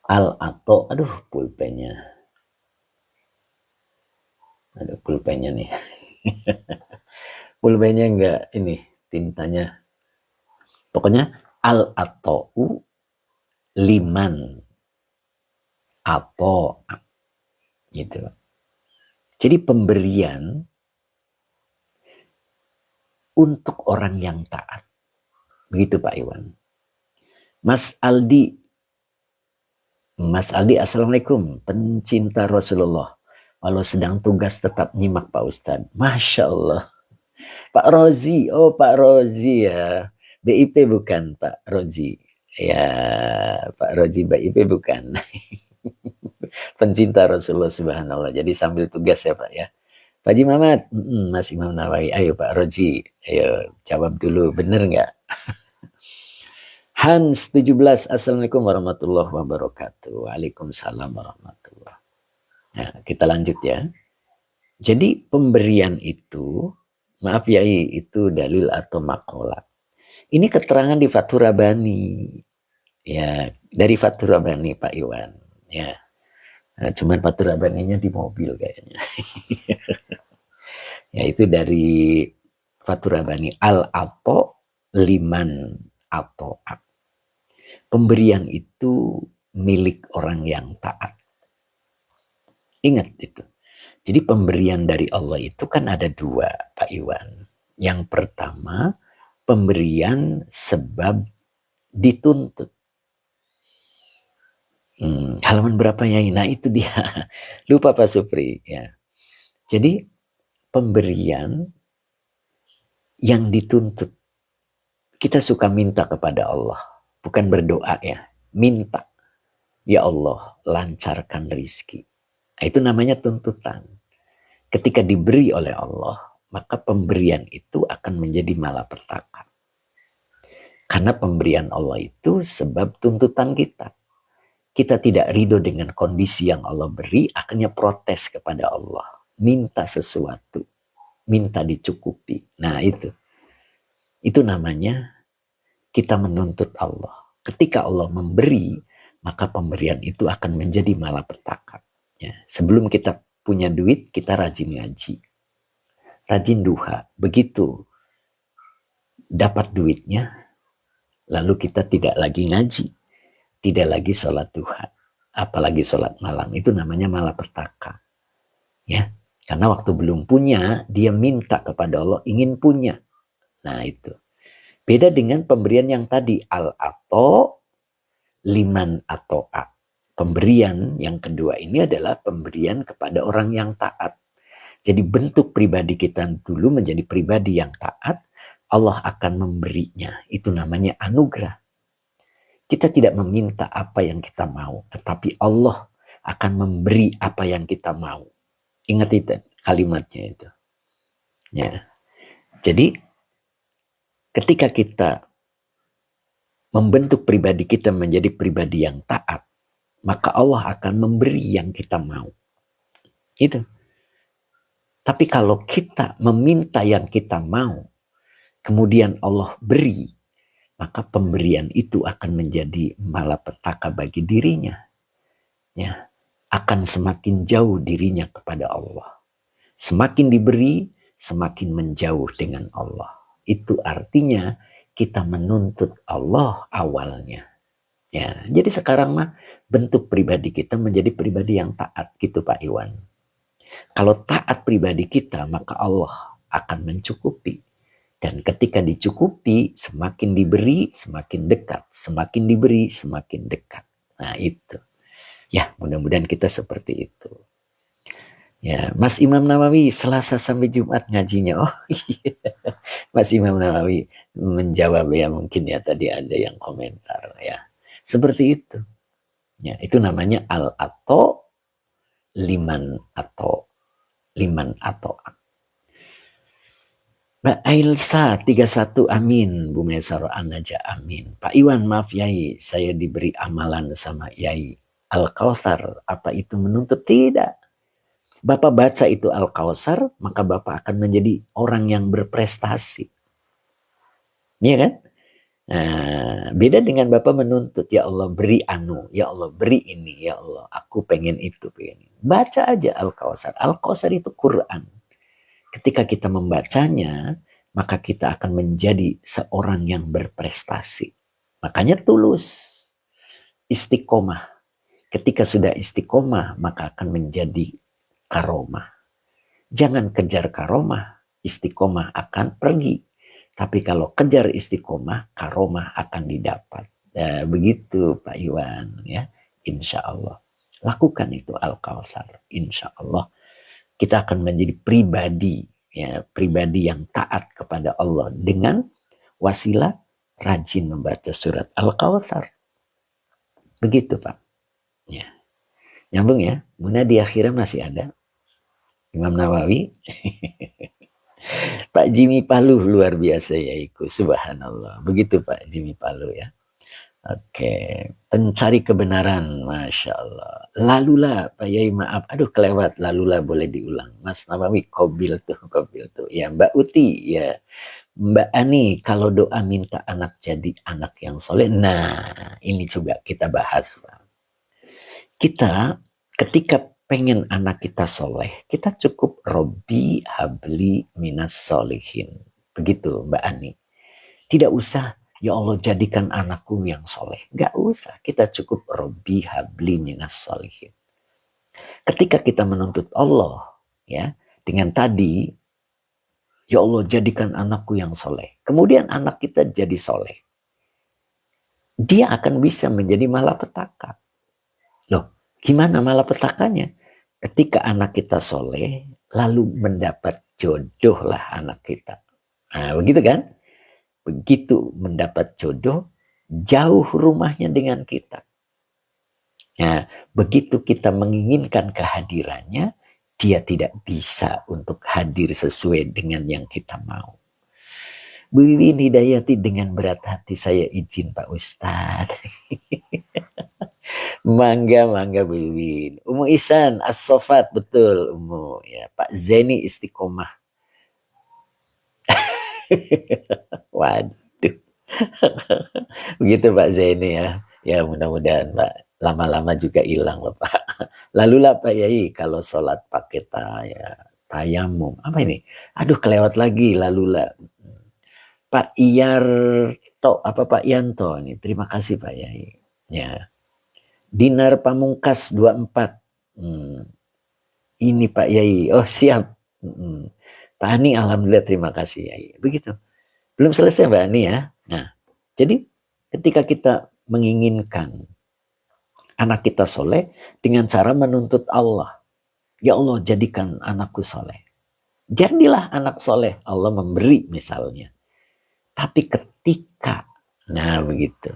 Al-ato, aduh pulpennya. Aduh pulpennya nih. Pulpennya enggak ini, tintanya. Pokoknya al-ato'u liman atau gitu. Jadi pemberian untuk orang yang taat. Begitu Pak Iwan. Mas Aldi, Assalamualaikum. Pencinta Rasulullah. Walau sedang tugas tetap nyimak Pak Ustadz. Masya Allah. Pak Rozi, oh Pak Rozi ya. BIP bukan Pak Rozi. Ya, Pak Rozi BIP bukan. Pencinta Rasulullah subhanallah. Jadi sambil tugas ya Pak ya. Pak Haji Mamat, Mas Imam Nawawi. Ayo Pak Rozi, ayo jawab dulu. Bener nggak? Hans 17, Assalamualaikum warahmatullahi wabarakatuh. Waalaikumsalam warahmatullahi wabarakatuh. Nah, kita lanjut ya. Jadi pemberian itu, maaf ya, itu dalil atau makola. Ini keterangan di Fathur Rabbani. Ya, dari Fathur Rabbani Pak Iwan. Ya, nah, cuman Fathur Rabbaninya di mobil kayaknya. Ya, itu dari Fathur Rabbani. Al-ato liman atau pemberian itu milik orang yang taat. Ingat itu. Jadi pemberian dari Allah itu kan ada dua, Pak Iwan. Yang pertama, pemberian sebab dituntut. Halaman berapa ya? Nah itu dia. Lupa Pak Supri. Ya. Jadi pemberian yang dituntut. Kita suka minta kepada Allah. Bukan berdoa ya. Minta. Ya Allah, lancarkan rizki. Nah, itu namanya tuntutan. Ketika diberi oleh Allah, maka pemberian itu akan menjadi malapetaka. Karena pemberian Allah itu sebab tuntutan kita. Kita tidak ridho dengan kondisi yang Allah beri, akhirnya protes kepada Allah. Minta sesuatu, minta dicukupi. Nah itu. Itu namanya kita menuntut Allah. Ketika Allah memberi, maka pemberian itu akan menjadi malapetaka. Ya, sebelum kita punya duit, kita rajin ngaji. Rajin duha. Begitu dapat duitnya, lalu kita tidak lagi ngaji. Tidak lagi sholat duha. Apalagi sholat malam. Itu namanya malapetaka. Ya, karena waktu belum punya, dia minta kepada Allah, ingin punya. Nah itu. Beda dengan pemberian yang tadi. Al-ato liman ato'a. Pemberian yang kedua ini adalah pemberian kepada orang yang taat. Jadi bentuk pribadi kita dulu menjadi pribadi yang taat, Allah akan memberinya. Itu namanya anugerah. Kita tidak meminta apa yang kita mau, tetapi Allah akan memberi apa yang kita mau. Ingat itu kalimatnya itu. Ya. Jadi ketika kita membentuk pribadi kita menjadi pribadi yang taat, maka Allah akan memberi yang kita mau. Itu. Tapi kalau kita meminta yang kita mau, kemudian Allah beri, maka pemberian itu akan menjadi malapetaka bagi dirinya. Ya, akan semakin jauh dirinya kepada Allah. Semakin diberi, semakin menjauh dengan Allah. Itu artinya kita menuntut Allah awalnya. Ya, jadi sekarang mah bentuk pribadi kita menjadi pribadi yang taat gitu Pak Iwan. Kalau taat pribadi kita, maka Allah akan mencukupi. Dan ketika dicukupi, semakin diberi, semakin dekat. Semakin diberi, semakin dekat. Nah itu. Ya, mudah-mudahan kita seperti itu. Ya, Mas Imam Nawawi Selasa sampai Jumat ngajinya. Oh iya. Mas Imam Nawawi menjawab ya, mungkin ya tadi ada yang komentar ya. Seperti itu. Ya, itu namanya al-ato liman atau Mbak Ailsa 31 amin. Bu Mesaro Anaja amin. Pak Iwan maaf Yai, saya diberi amalan sama Yai Al-Kautsar. Apa itu menuntut? Tidak. Bapak baca itu Al-Kautsar, maka Bapak akan menjadi orang yang berprestasi. Iya kan? Nah, beda dengan Bapak menuntut, ya Allah beri anu, ya Allah beri ini, ya Allah aku pengen itu, pengen ini. Baca aja Al-Kautsar. Al-Kautsar itu Quran. Ketika kita membacanya, maka kita akan menjadi seorang yang berprestasi. Makanya tulus, istiqomah. Ketika sudah istiqomah, maka akan menjadi karomah. Jangan kejar karomah, istiqomah akan pergi. Tapi kalau kejar istiqomah, karomah akan didapat. Ya, begitu Pak Iwan, ya. Insya Allah. Lakukan itu Al-Kautsar. Insya Allah kita akan menjadi pribadi, ya, pribadi yang taat kepada Allah dengan wasilah rajin membaca surat Al-Kautsar. Begitu Pak. Ya. Nyambung ya. Muna di akhirnya masih ada Imam Nawawi. Pak Jimmy Paluh luar biasa ya ikut. Subhanallah. Begitu Pak Jimmy Paluh ya. Oke, pencari kebenaran, Masya Allah. Lalulah, Pak Yai maaf, aduh kelewat, lalulah boleh diulang. Mas Nawawi, kobil tuh. Ya Mbak Uti, ya Mbak Ani, kalau doa minta anak jadi anak yang soleh. Nah, ini juga kita bahas. Kita ketika pengen anak kita soleh, kita cukup Robbi habli minas solihin. Begitu Mbak Ani. Tidak usah, ya Allah jadikan anakku yang soleh. Gak usah, kita cukup Robbi habli minas solihin. Ketika kita menuntut Allah, ya, dengan tadi, ya Allah jadikan anakku yang soleh. Kemudian anak kita jadi soleh. Dia akan bisa menjadi malapetaka. Loh, gimana malapetakanya? Ketika anak kita soleh, lalu mendapat jodoh lah anak kita. Nah, begitu kan? Begitu mendapat jodoh, jauh rumahnya dengan kita. Nah, begitu kita menginginkan kehadirannya, dia tidak bisa untuk hadir sesuai dengan yang kita mau. Bu Iwin Hidayati dengan berat hati saya izin Pak Ustadz. Mangga Bu Iwin. Umu Ihsan As-Sofat, betul Umu. Ya, Pak Zeni Istiqomah. Waduh. Begitu Pak Zeni ya. Ya mudah-mudahan Pak. Lama-lama juga hilang loh Pak. Lalulah Pak Yai kalau sholat pakai tayamum. Apa ini? Aduh kelewat lagi lalulah. Pak Iyarto, apa Pak Yanto ini. Terima kasih Pak Yai. Ya. Dinar Pamungkas 24. Ini Pak Yai. Oh siap. Pak Ani alhamdulillah terima kasih Yai. Begitu. Belum selesai Mbak Ani ya. Nah, jadi ketika kita menginginkan anak kita soleh dengan cara menuntut Allah. Ya Allah jadikan anakku soleh. Jadilah anak soleh. Allah memberi misalnya. Tapi ketika, nah begitu.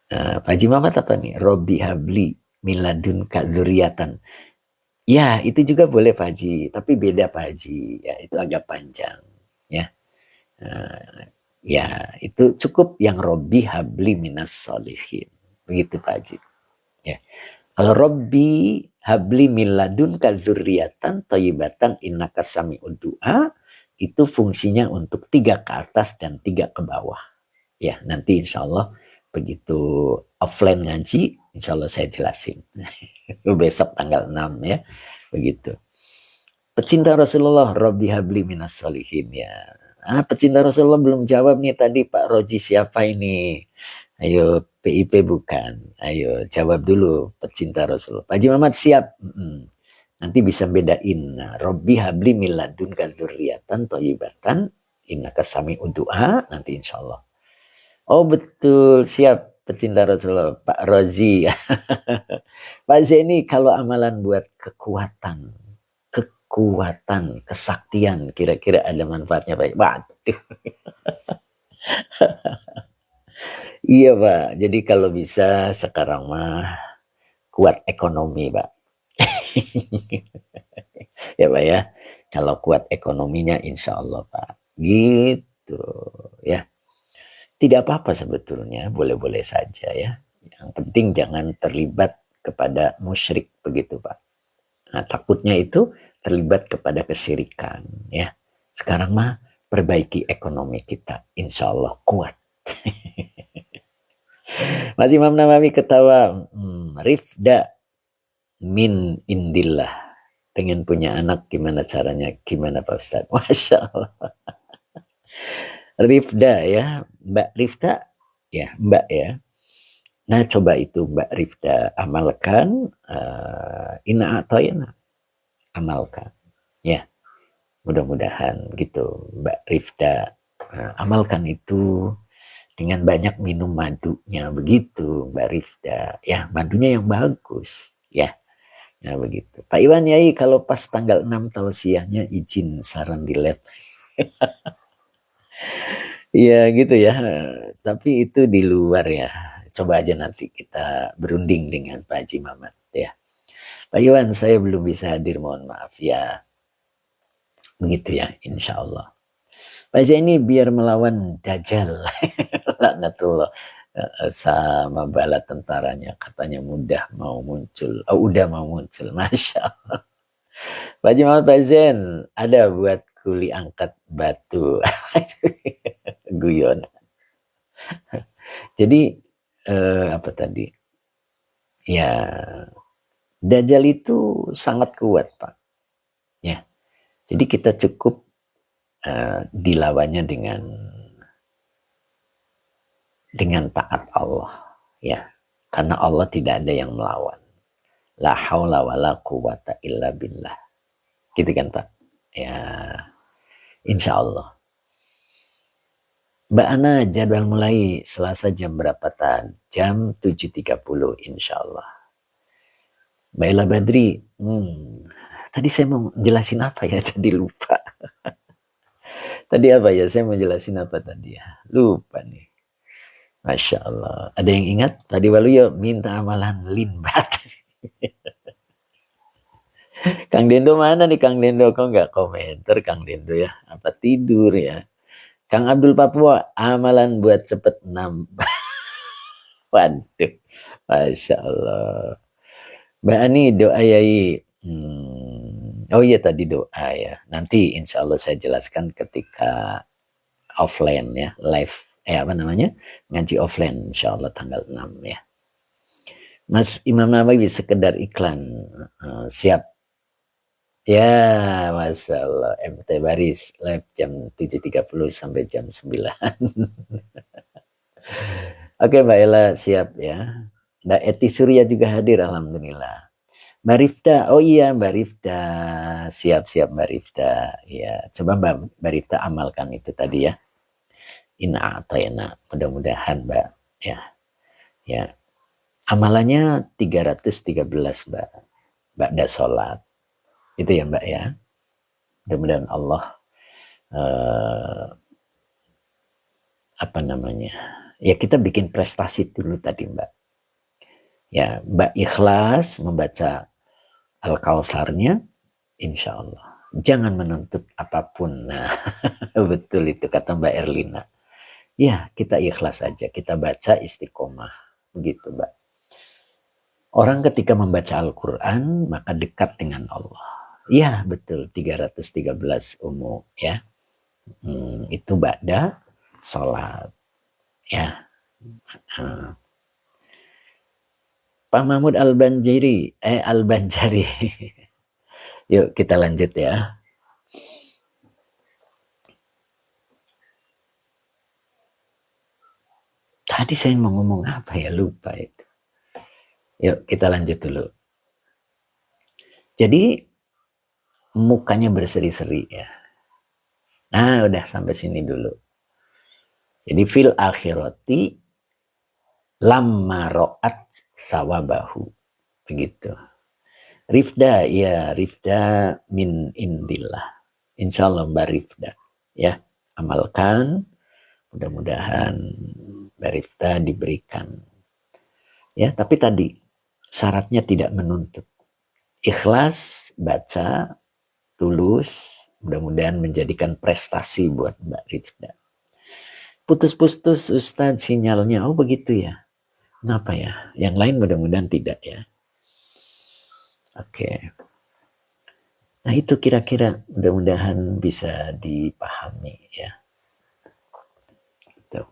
Pak Haji Muhammad apa nih? Robbi habli miladunka dzurriatan. Ya itu juga boleh Pak Haji. Tapi beda Pak Haji. Ya itu agak panjang. Ya. Ya itu cukup yang Robbi habli minas solihin. Begitu Pak Haji. Ya. Kalau Robbi habli miladunka dzurriatan thayyibatan innaka sami'ud du'a, itu fungsinya untuk 3 ke atas dan 3 ke bawah. Ya, nanti insya Allah begitu offline ngaji, insya Allah saya jelasin. Besok tanggal 6 ya, begitu. Pecinta Rasulullah, Robbi habli minas solihin ya. Pecinta Rasulullah belum jawab nih tadi Pak Roji siapa ini? Ayo PIP bukan. Ayo jawab dulu pecinta Rasulullah. Pak Haji Muhammad siap. Nanti bisa bedain. Robbi habli miladunka dzurriatan thayyibatan innaka sami'ud du'a nanti insya Allah. Oh betul siap pecinta Rasulullah Pak Rozi. Pak Zeni kalau amalan buat kekuatan, kesaktian kira-kira ada manfaatnya Pak? Waduh. Iya Pak. Jadi kalau bisa sekarang mah kuat ekonomi Pak. Ya Pak ya. Kalau kuat ekonominya insya Allah Pak. Gitu ya. Tidak apa-apa sebetulnya, boleh-boleh saja ya. Yang penting jangan terlibat kepada musyrik begitu Pak. Nah takutnya itu terlibat kepada kesyirikan ya. Sekarang mah perbaiki ekonomi kita, insya Allah kuat. Mas Imam Nawawi ketawa, Rifda min indillah. Pengen punya anak, gimana caranya? Gimana Pak Ustadz? Masya Allah. Rifda ya, Mbak Rifda, ya Mbak ya. Nah coba itu Mbak Rifda amalkan, ina atau amalkan. Ya, mudah-mudahan gitu Mbak Rifda amalkan itu dengan banyak minum madunya begitu Mbak Rifda. Ya, madunya yang bagus ya. Nah begitu. Pak Iwan Yai, kalau pas tanggal 6 tausiahnya izin saran di lab. Iya gitu ya. Tapi itu di luar ya. Coba aja nanti kita berunding dengan Pak Haji Mamat ya. Pak Iwan, saya belum bisa hadir, mohon maaf ya. Begitu ya, insya Allah. Pak Haji ini biar melawan Dajjal. Laknatullah. Sama bala tentaranya katanya mudah mau muncul. Oh, udah mau muncul. Masya Allah. Pak Haji Muhammad Pak Zen, ada buat kuli angkat batu. Guyon. Jadi apa tadi? Ya, Dajjal itu sangat kuat, Pak. Ya. Jadi kita cukup dilawannya dengan taat Allah, ya. Karena Allah tidak ada yang melawan. La haula wala quwata illa billah. Gitu kan, Pak? Ya, insya Allah. Mbak Ana, jadwal mulai Selasa jam berapa tan? Jam 7.30 insya Allah. Mbak Ella Badri, tadi saya mau jelasin apa ya, jadi lupa. Tadi apa ya, saya mau jelasin apa tadi ya, lupa nih. Masya Allah. Ada yang ingat? Tadi Waluyo minta amalan limbat. Kang Dendo mana nih Kang Dendo? Kok nggak komentar Kang Dendo ya? Apa tidur ya? Kang Abdul Papua, amalan buat cepet nambah. Waduh, Masya Allah. Mbak Ani, doa yai. Oh iya tadi doa ya. Nanti insya Allah saya jelaskan ketika offline ya, live. Apa namanya? Ngaji offline insya Allah tanggal 6 ya. Mas Imam Nawawi sekedar iklan. Siap. Ya, Masya Allah. MT Baris live jam 7.30 sampai jam 9. Oke Mbak Ella siap ya. Mbak Eti Surya juga hadir alhamdulillah. Mbak Rifda, oh iya Mbak Rifda, siap-siap Mbak Rifda. Ya, coba Mbak Rifda amalkan itu tadi ya. Ina atayna, mudah-mudahan Mbak ya. Ya. Amalannya 313 Mbak. Ba'da sholat. Itu ya Mbak ya. Mudah-mudahan Allah apa namanya? Ya kita bikin prestasi dulu tadi Mbak. Ya, Mbak ikhlas membaca Al-Kautsarnya, insya Allah. Jangan menuntut apapun. Nah, betul itu kata Mbak Erlina. Ya, kita ikhlas saja. Kita baca istiqomah. Begitu, Mbak. Orang ketika membaca Al-Quran, maka dekat dengan Allah. Ya, betul. 313 ya. Itu ba'da sholat. Ya. Pak Mahmud Al-Banjari. Al-Banjari. Yuk kita lanjut ya. Tadi saya mau ngomong apa ya, lupa itu. Yuk kita lanjut dulu. Jadi mukanya berseri-seri ya. Nah udah sampai sini dulu. Jadi fil akhirati lamma ro'at sawabahu. Begitu. Rifda, ya Rifda min indillah. Insya Allah Mbak Rifda. Ya, amalkan. Mudah-mudahan Mbak Rifda diberikan. Ya, tapi tadi syaratnya tidak menuntut. Ikhlas, baca, tulus, mudah-mudahan menjadikan prestasi buat Mbak Rifda. Putus-putus Ustadz sinyalnya, oh begitu ya. Kenapa ya? Yang lain mudah-mudahan tidak ya. Oke. Nah itu kira-kira mudah-mudahan bisa dipahami ya. Tuh.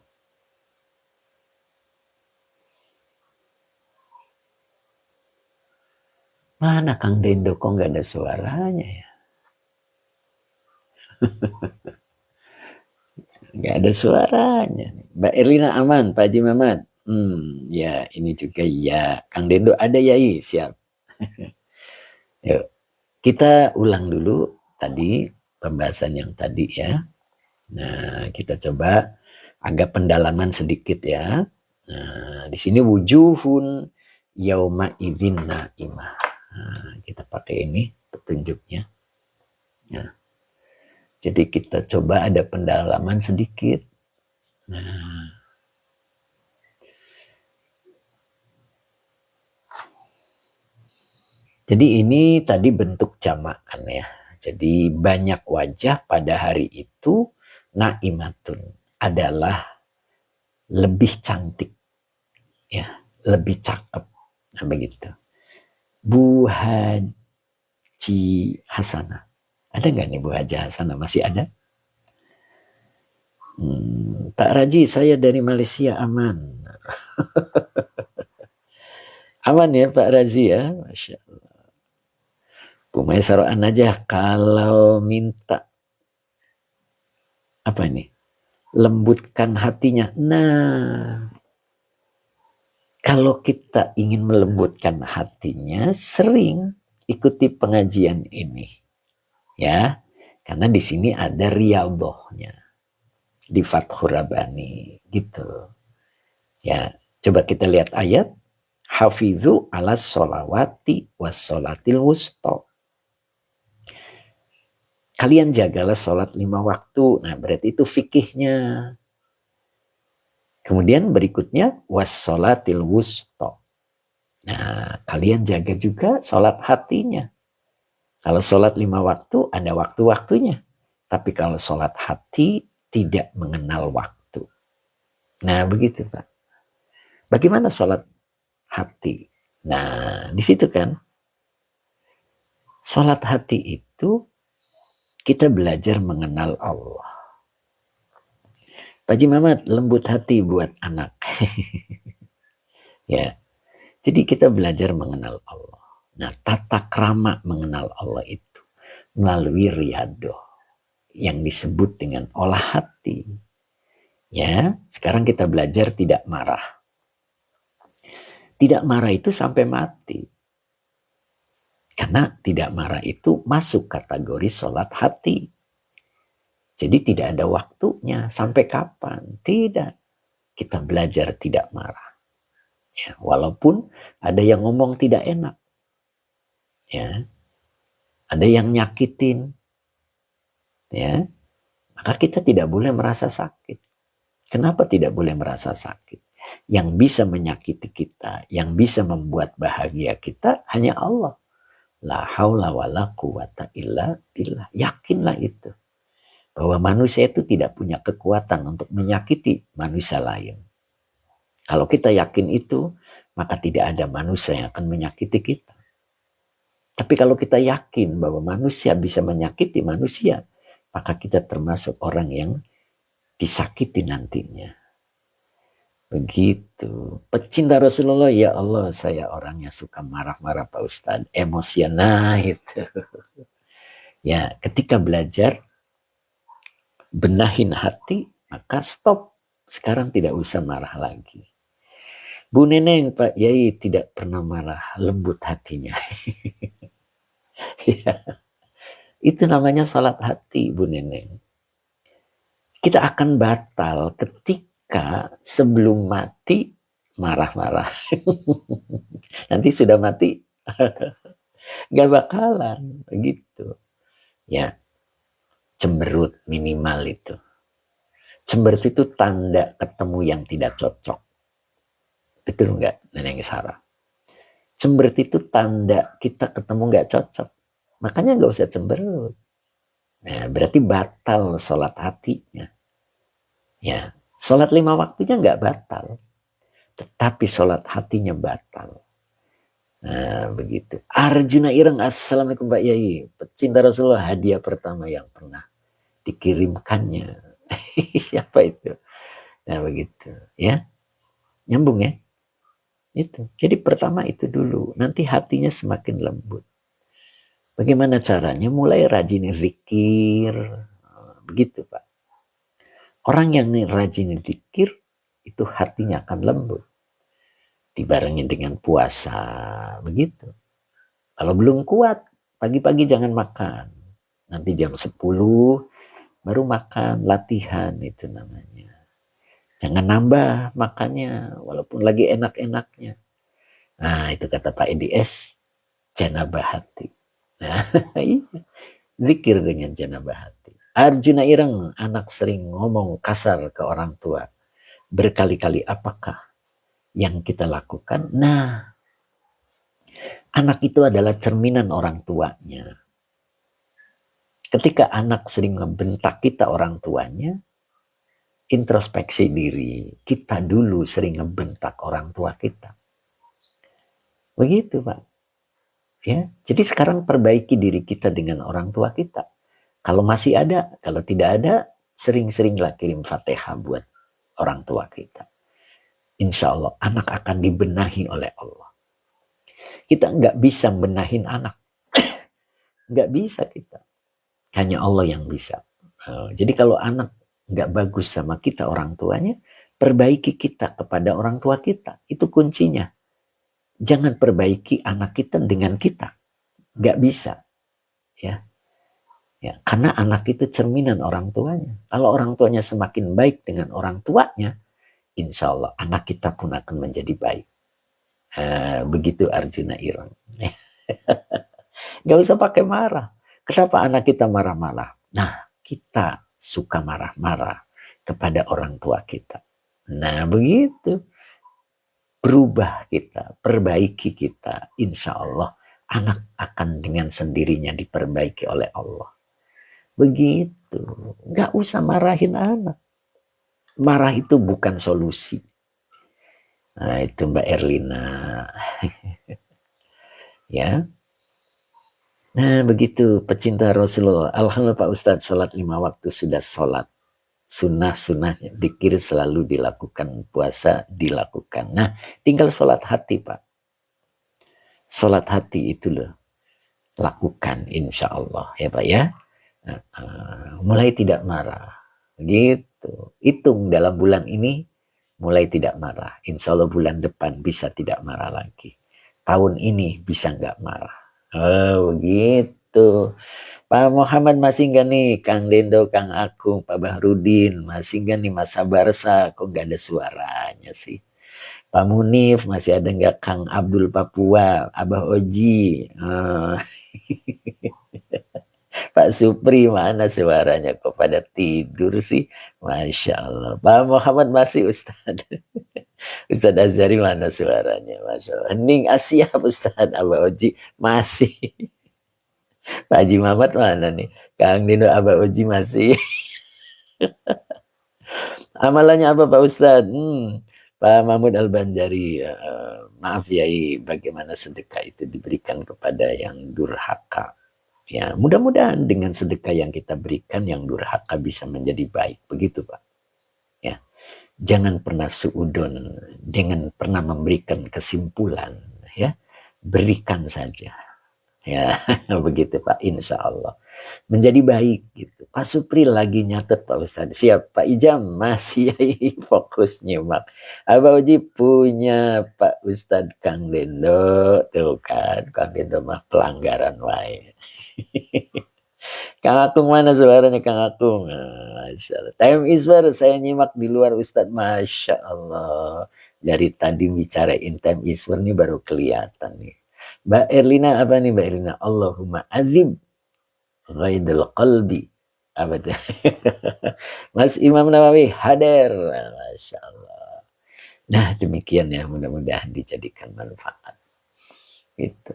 Mana Kang Dendo kok nggak ada suaranya ya? Nggak ada suaranya. Mbak Erlina aman, Pak Haji Mamat. Ya ini juga ya. Kang Dendo ada ya, siap. Yuk, kita ulang dulu tadi pembahasan yang tadi ya. Nah, kita coba agak pendalaman sedikit ya. Nah, di sini wujuhun yauma idzin naimah. Nah, kita pakai ini petunjuknya. Nah, jadi kita coba ada pendalaman sedikit. Nah, jadi ini tadi bentuk jamak kan ya. Jadi banyak wajah pada hari itu naimatun adalah lebih cantik ya, lebih cakep. Nah, begitu. Bu Haji Hasanah. Ada nggak nih Bu Haji Hasanah? Masih ada? Pak Raji, saya dari Malaysia aman. Aman ya Pak Raji ya? Masya Allah. Bu Maisaroan aja kalau minta apa ini? Lembutkan hatinya. Nah, kalau kita ingin melembutkan hatinya, sering ikuti pengajian ini. Ya, karena di sini ada riyadhahnya di Fathur Rabbani gitu. Ya, coba kita lihat ayat. Hafizu ala sholawati was sholatil wusta. Kalian jagalah sholat 5 waktu. Nah, berarti itu fikihnya. Kemudian berikutnya was sholatil wusta. Nah, kalian jaga juga sholat hatinya. Kalau sholat 5 waktu ada waktu-waktunya. Tapi kalau sholat hati tidak mengenal waktu. Nah, begitu Pak. Bagaimana sholat hati? Nah, di situ kan. Sholat hati itu kita belajar mengenal Allah. Pak Haji Mamat, lembut hati buat anak. Ya, jadi kita belajar mengenal Allah. Nah, tata krama mengenal Allah itu melalui riyadhah yang disebut dengan olah hati. Ya, sekarang kita belajar tidak marah. Tidak marah itu sampai mati. Karena tidak marah itu masuk kategori sholat hati. Jadi tidak ada waktunya. Sampai kapan? Tidak. Kita belajar tidak marah. Ya, walaupun ada yang ngomong tidak enak. Ya, ada yang nyakitin. Ya, maka kita tidak boleh merasa sakit. Kenapa tidak boleh merasa sakit? Yang bisa menyakiti kita, yang bisa membuat bahagia kita hanya Allah. La haula wala quwata illa billah. Yakinlah itu. Bahwa manusia itu tidak punya kekuatan untuk menyakiti manusia lain. Kalau kita yakin itu, maka tidak ada manusia yang akan menyakiti kita. Tapi kalau kita yakin bahwa manusia bisa menyakiti manusia, maka kita termasuk orang yang disakiti nantinya. Begitu. Pecinta Rasulullah, ya Allah, saya orangnya suka marah-marah Pak Ustadz, emosional itu. Ya, ketika belajar benahin hati, maka stop. Sekarang tidak usah marah lagi. Bu Neneng, Pak Yai tidak pernah marah, lembut hatinya. Ya, itu namanya salat hati, Bu Neneng. Kita akan batal ketika sebelum mati marah-marah. Nanti sudah mati, gak bakalan begitu. Ya, cemberut minimal itu. Cemberut itu tanda ketemu yang tidak cocok. Betul nggak, Neneng Sarah? Cemberut itu tanda kita ketemu nggak cocok. Makanya nggak usah cemberut. Nah, berarti batal sholat hatinya. Ya, sholat 5 waktunya nggak batal. Tetapi sholat hatinya batal. Nah, begitu. Arjuna Ireng, Assalamualaikum Pak Yai. Pecinta Rasulullah, hadiah pertama yang pernah dikirimkannya. Siapa itu? Nah, begitu. Ya, nyambung ya. Itu. Jadi pertama itu dulu. Nanti hatinya semakin lembut. Bagaimana caranya? Mulai rajin zikir. Begitu Pak. Orang yang rajin zikir, itu hatinya akan lembut. Dibarengi dengan puasa. Begitu. Kalau belum kuat, pagi-pagi jangan makan. Nanti jam 10 baru makan, latihan itu namanya. Jangan nambah makannya, walaupun lagi enak-enaknya. Nah, itu kata Pak EDS, janabah hati. Nah, zikir dengan janabah hati. Arjuna Ireng, anak sering ngomong kasar ke orang tua. Berkali-kali, apakah yang kita lakukan? Nah, anak itu adalah cerminan orang tuanya. Ketika anak sering membentak kita orang tuanya, introspeksi diri. Kita dulu sering membentak orang tua kita. Begitu Pak. Ya, jadi sekarang perbaiki diri kita dengan orang tua kita. Kalau masih ada, kalau tidak ada, sering-seringlah kirim Fatihah buat orang tua kita. Insya Allah anak akan dibenahi oleh Allah. Kita nggak bisa benahin anak. Nggak bisa kita. Hanya Allah yang bisa. Jadi kalau anak nggak bagus sama kita orang tuanya, perbaiki kita kepada orang tua kita. Itu kuncinya. Jangan perbaiki anak kita dengan kita. Nggak bisa. Ya. Ya, karena anak itu cerminan orang tuanya. Kalau orang tuanya semakin baik dengan orang tuanya, insya Allah anak kita pun akan menjadi baik. Begitu Arjuna Ireng. Gak usah pakai marah. Kenapa anak kita marah-marah? Nah, kita suka marah-marah kepada orang tua kita. Nah, begitu. Berubah kita, perbaiki kita. Insya Allah, anak akan dengan sendirinya diperbaiki oleh Allah. Begitu. Gak usah marahin anak. Marah itu bukan solusi. Nah, itu Mbak Erlina. Ya. Nah, begitu pecinta Rasulullah. Alhamdulillah Pak Ustadz, sholat 5 waktu sudah sholat. Sunnah-sunnahnya, dzikir selalu dilakukan, puasa dilakukan. Nah, tinggal sholat hati Pak. Sholat hati itu loh. Lakukan insya Allah ya Pak ya. Mulai tidak marah. Gitu. Hitung dalam bulan ini mulai tidak marah. Insya Allah bulan depan bisa tidak marah lagi. Tahun ini bisa nggak marah. Oh begitu. Pak Muhammad masih nggak nih? Kang Dendo, Kang Akung, Pak Bahrudin masih nggak nih? Mas Sabarsa kok nggak ada suaranya sih? Pak Munif masih ada nggak? Kang Abdul Papua, Abah Oji, Pak Supri mana suaranya kok pada tidur sih? Masya Allah. Pak Muhammad masih Ustadz. Ustadz Azhari mana suaranya? Masya Allah. Hening Asia Ustadz. Abah Oji masih. Pak Haji Mamat mana nih? Kang Dino Abah Oji masih. Amalannya apa Pak Ustadz? Pak Mahmud Al-Banjari. Maaf ya, bagaimana sedekah itu diberikan kepada yang durhaka. Ya, mudah-mudahan dengan sedekah yang kita berikan yang durhaka bisa menjadi baik. Begitu Pak. Ya. Jangan pernah suudon, jangan pernah memberikan kesimpulan, ya. Berikan saja. Ya, begitu Pak, insya Allah. Menjadi baik gitu. Pak Supri lagi nyatet Pak Ustadz. Siap Pak Ijam masih fokus nyimak. Abah Uji punya Pak Ustadz Kang Dendo. Tuh kan, Kang Dendo mah pelanggaran wae. Kang Akung mana suaranya Kang Akung? Masya Allah. Time is baru saya nyimak di luar Ustadz. Masya Allah. Dari tadi bicarain time is ini baru kelihatan nih. Mbak Erlina apa nih Mbak Erlina? Allahumma azib ghaidul qalbi. Apa itu? Mas Imam Nawawi hadir. Masya Allah. Nah demikian ya, mudah-mudahan dijadikan manfaat. Gitu.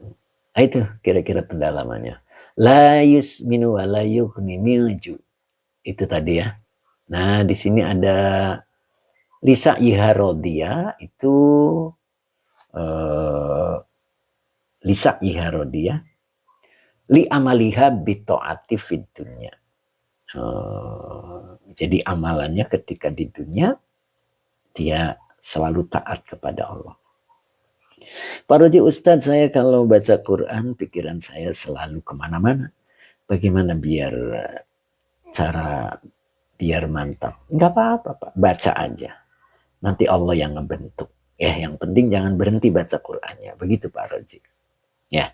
Nah, itu kira-kira pendalamannya. La yusminu wa la yughni milju. Itu tadi ya. Nah, di sini ada Lisa Iharodia itu lisa'iha radiyah li amaliha bita'ati fid dunya. Jadi amalannya ketika di dunia dia selalu taat kepada Allah. Pak Roji, Ustadz, saya kalau baca Quran pikiran saya selalu kemana-mana. Bagaimana biar mantap? Nggak apa-apa Pak, baca aja. Nanti Allah yang ngebentuk. Ya, yang penting jangan berhenti baca Qurannya. Begitu Pak Roji. Ya,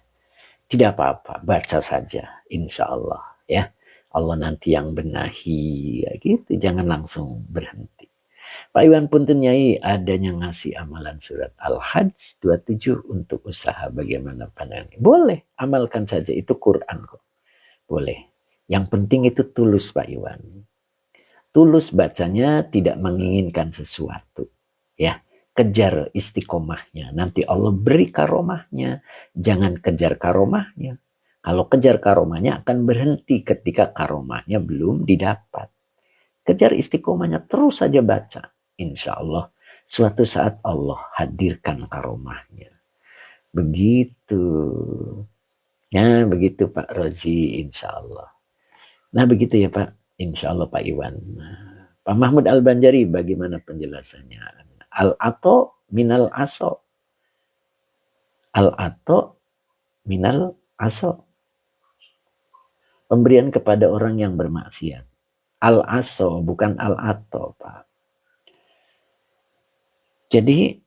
tidak apa-apa, baca saja, insya Allah. Ya, Allah nanti yang benahi, ya gitu. Jangan langsung berhenti. Pak Iwan punten Nyai, adanya ngasih amalan surat Al-Hajj 27 untuk usaha, bagaimana pandangannya? Boleh, amalkan saja, itu Quran kok. Boleh. Yang penting itu tulus Pak Iwan. Tulus bacanya, tidak menginginkan sesuatu. Ya, kejar istiqomahnya. Nanti Allah beri karomahnya. Jangan kejar karomahnya. Kalau kejar karomahnya akan berhenti ketika karomahnya belum didapat. Kejar istiqomahnya, terus saja baca. Insya Allah suatu saat Allah hadirkan karomahnya. Begitu. Nah begitu Pak Rozi, insya Allah. Nah begitu ya Pak, insya Allah Pak Iwan. Pak Mahmud Al-Banjari, bagaimana penjelasannya? Al-ato minal aso. Al-ato minal aso. Pemberian kepada orang yang bermaksiat. Al-aso, bukan al-ato, Pak. Jadi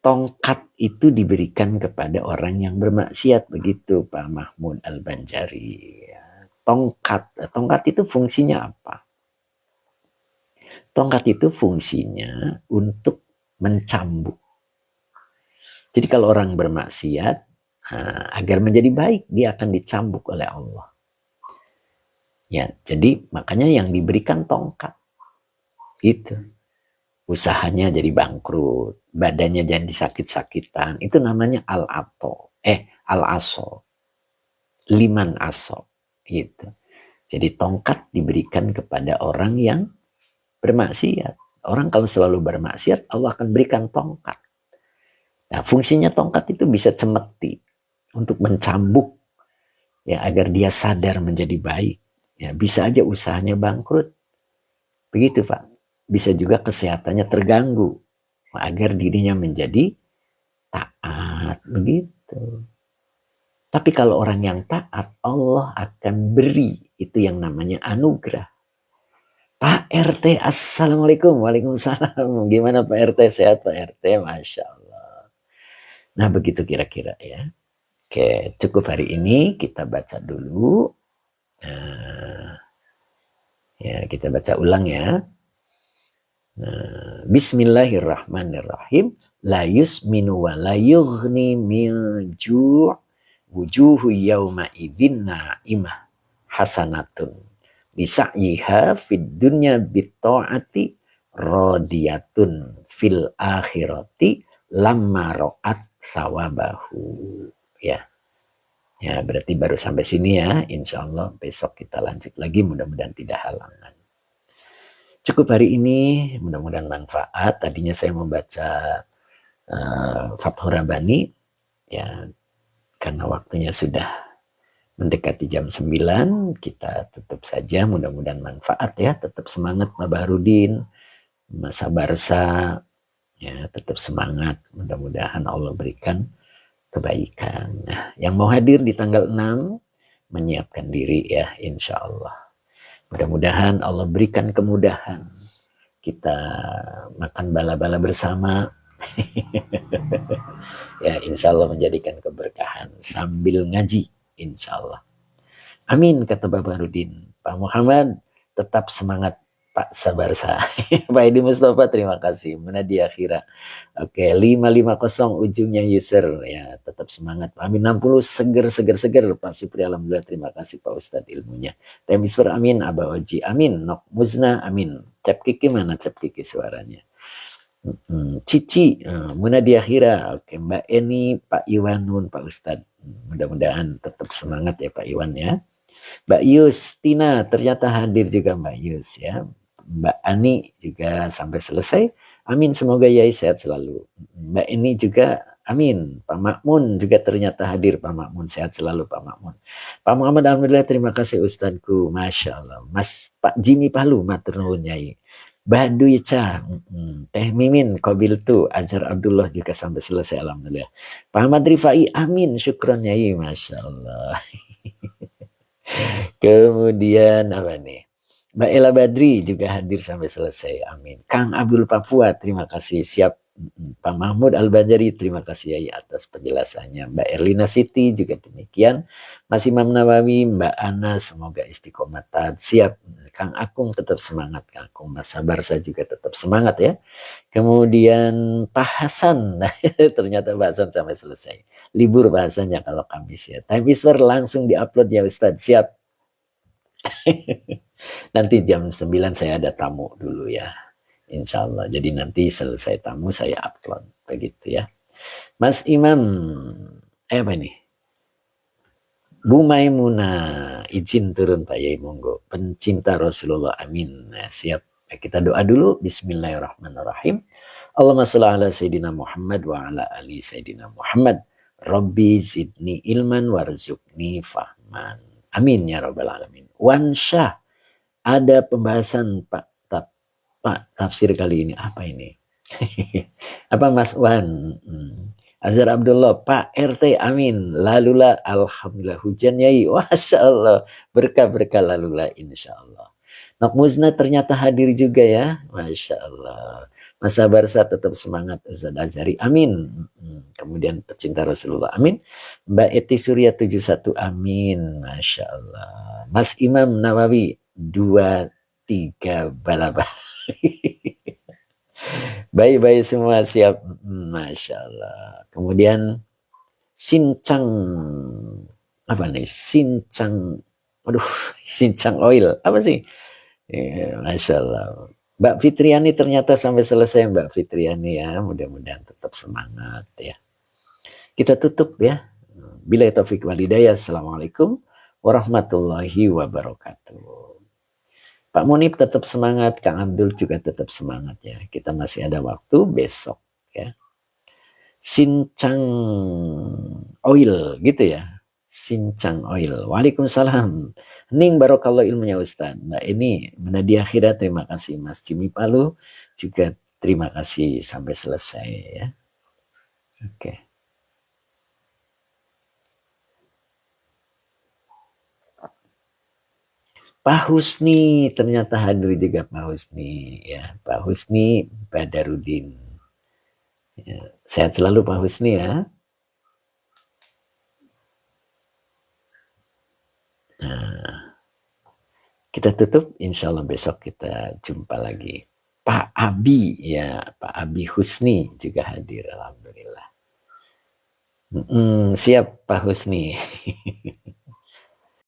tongkat itu diberikan kepada orang yang bermaksiat, begitu Pak Mahmud Al-Banjari. Tongkat itu fungsinya apa? Tongkat itu fungsinya untuk mencambuk. Jadi kalau orang bermaksiat, agar menjadi baik, dia akan dicambuk oleh Allah. Ya, jadi makanya yang diberikan tongkat. Itu. Usahanya jadi bangkrut, badannya jadi sakit-sakitan. Itu namanya al-ato. Al-aso. Liman aso. Gitu. Jadi tongkat diberikan kepada orang yang bermaksiat. Orang kalau selalu bermaksiat, Allah akan berikan tongkat. Nah, fungsinya tongkat itu bisa cemeti untuk mencambuk, ya, agar dia sadar menjadi baik. Ya, bisa aja usahanya bangkrut. Begitu Pak. Bisa juga kesehatannya terganggu agar dirinya menjadi taat. Begitu. Tapi kalau orang yang taat, Allah akan beri itu yang namanya anugerah. Pak RT, Assalamualaikum. Waalaikumsalam. Gimana Pak RT? Sehat Pak RT? Masya Allah. Nah begitu kira-kira ya. Oke, cukup hari ini kita baca dulu. Ya, kita baca ulang ya. Bismillahirrahmanirrahim. La yusminu wa la yughni min ju' wujuhu yawma idzin na'imah hasanatun lisa'yiha fid dunya bitta'ati radiyatun fil akhirati lamma ra'at sawabahu. Ya. Ya, berarti baru sampai sini ya. Insya Allah besok kita lanjut lagi, mudah-mudahan tidak halangan. Cukup hari ini, mudah-mudahan manfaat. Tadinya saya membaca Fathur Rabbani, ya, karena waktunya sudah mendekati jam 9, kita tutup saja. Mudah-mudahan manfaat ya. Tetap semangat Mbak Bahrudin, Mas Sabarsa, ya, tetap semangat. Mudah-mudahan Allah berikan kebaikan. Nah, yang mau hadir di tanggal 6, menyiapkan diri ya, insya Allah. Mudah-mudahan Allah berikan kemudahan. Kita makan bala-bala bersama. Ya, insya Allah menjadikan keberkahan sambil ngaji, insya Allah. Amin, kata Bapak Rudin. Pak Muhammad, tetap semangat Pak Sabarsa. Pak Edi Mustafa, terima kasih. Menadi akhirah. Oke, 550 ujungnya user. Ya, tetap semangat. Amin 60, seger. Pak Supri, alhamdulillah, terima kasih Pak Ustadz ilmunya. Temisfer, amin. Aba Oji, amin. Nok Muzna, amin. Cap Kiki, mana Cap Kiki suaranya? Cici, Munadi akhirah. Oke, Mbak Eni, Pak Iwanun, Pak Ustadz. Mudah-mudahan tetap semangat ya Pak Iwan ya. Mbak Yus, Tina ternyata hadir juga Mbak Yus ya. Mbak Ani juga sampai selesai. Amin, semoga Yai sehat selalu. Mbak Eni juga Amin. Pak Makmun juga ternyata hadir. Pak Makmun sehat selalu Pak Makmun. Pak Muhammad alhamdulillah terima kasih Ustadku. Masya Allah. Mas Pak Jimmy Palu matur nuwun Nyai. Baduy Ca, Teh Mimin, Kobil tu, Ajar Abdullah juga sampai selesai alhamdulillah. Pak Ahmad Rifai, amin, syukron Nyai, Masya Allah. Kemudian apa nih? Mbak Ella Badri juga hadir sampai selesai. Amin. Kang Abdul Papua, terima kasih. Siap. Pak Mahmud Al-Banjari, terima kasih Yai atas penjelasannya. Mbak Erlina Siti juga demikian. Mas Imam Nawawi, Mbak Ana, semoga istiqomah. Siap. Kang Akung tetap semangat. Kang Akung, Mas Sabarsa juga tetap semangat ya. Kemudian Pak Hasan, ternyata Pak Hasan sampai selesai. Libur bahasanya kalau Kamis ya. Time is langsung diupload ya Ustadz. Siap. Nanti jam 9 saya ada tamu dulu ya. Insya Allah. Jadi nanti selesai tamu saya upload. Begitu ya. Mas Imam. Apa ini? Bu Maimunah. Izin turun Pak Yai monggo. Pencinta Rasulullah. Amin. Nah, siap. Kita doa dulu. Bismillahirrahmanirrahim. Allahumma sholli ala Sayyidina Muhammad wa ala ali Sayyidina Muhammad. Rabbi zidni ilman warzuqni fahman. Amin ya rabbal alamin. Wansya. Ada pembahasan Pak tafsir kali ini. Apa ini? Apa Mas Wan? Azhar Abdullah. Pak RT amin. Lalula alhamdulillah hujan Yai. Masya Allah. Berkah-berkah lalula insya Allah. Nok Muzna ternyata hadir juga ya. Masya Allah. Mas Sabarsa tetap semangat. Ustaz Azhari amin. Kemudian pecinta Rasulullah amin. Mbak Eti Surya 71 amin. Masya Allah. Mas Imam Nawawi 23 balaba. Baik-baik semua siap. Masya Allah. Kemudian Sincang. Apa nih? Sincang. Aduh. Sincang oil. Apa sih? Ya, Masya Allah. Mbak Fitriani ternyata sampai selesai Mbak Fitriani ya. Mudah-mudahan tetap semangat ya. Kita tutup ya. Bila taufik walhidayah. Assalamualaikum warahmatullahi wabarakatuh. Pak Munib tetap semangat, Kang Abdul juga tetap semangat ya. Kita masih ada waktu besok ya. Sincang oil gitu ya. Sincang oil. Waalaikumsalam. Ning barokallah ilmunya Ustaz. Mbak ini Nadia Akhirah terima kasih. Mas Jimmy Palu juga terima kasih sampai selesai ya. Oke. Pak Husni ternyata hadir juga Pak Husni ya. Pak Husni Badarudin. Ya, sehat selalu Pak Husni ya. Nah, kita tutup, insya Allah besok kita jumpa lagi. Pak Abi ya, Pak Abi Husni juga hadir, alhamdulillah. Siap Pak Husni.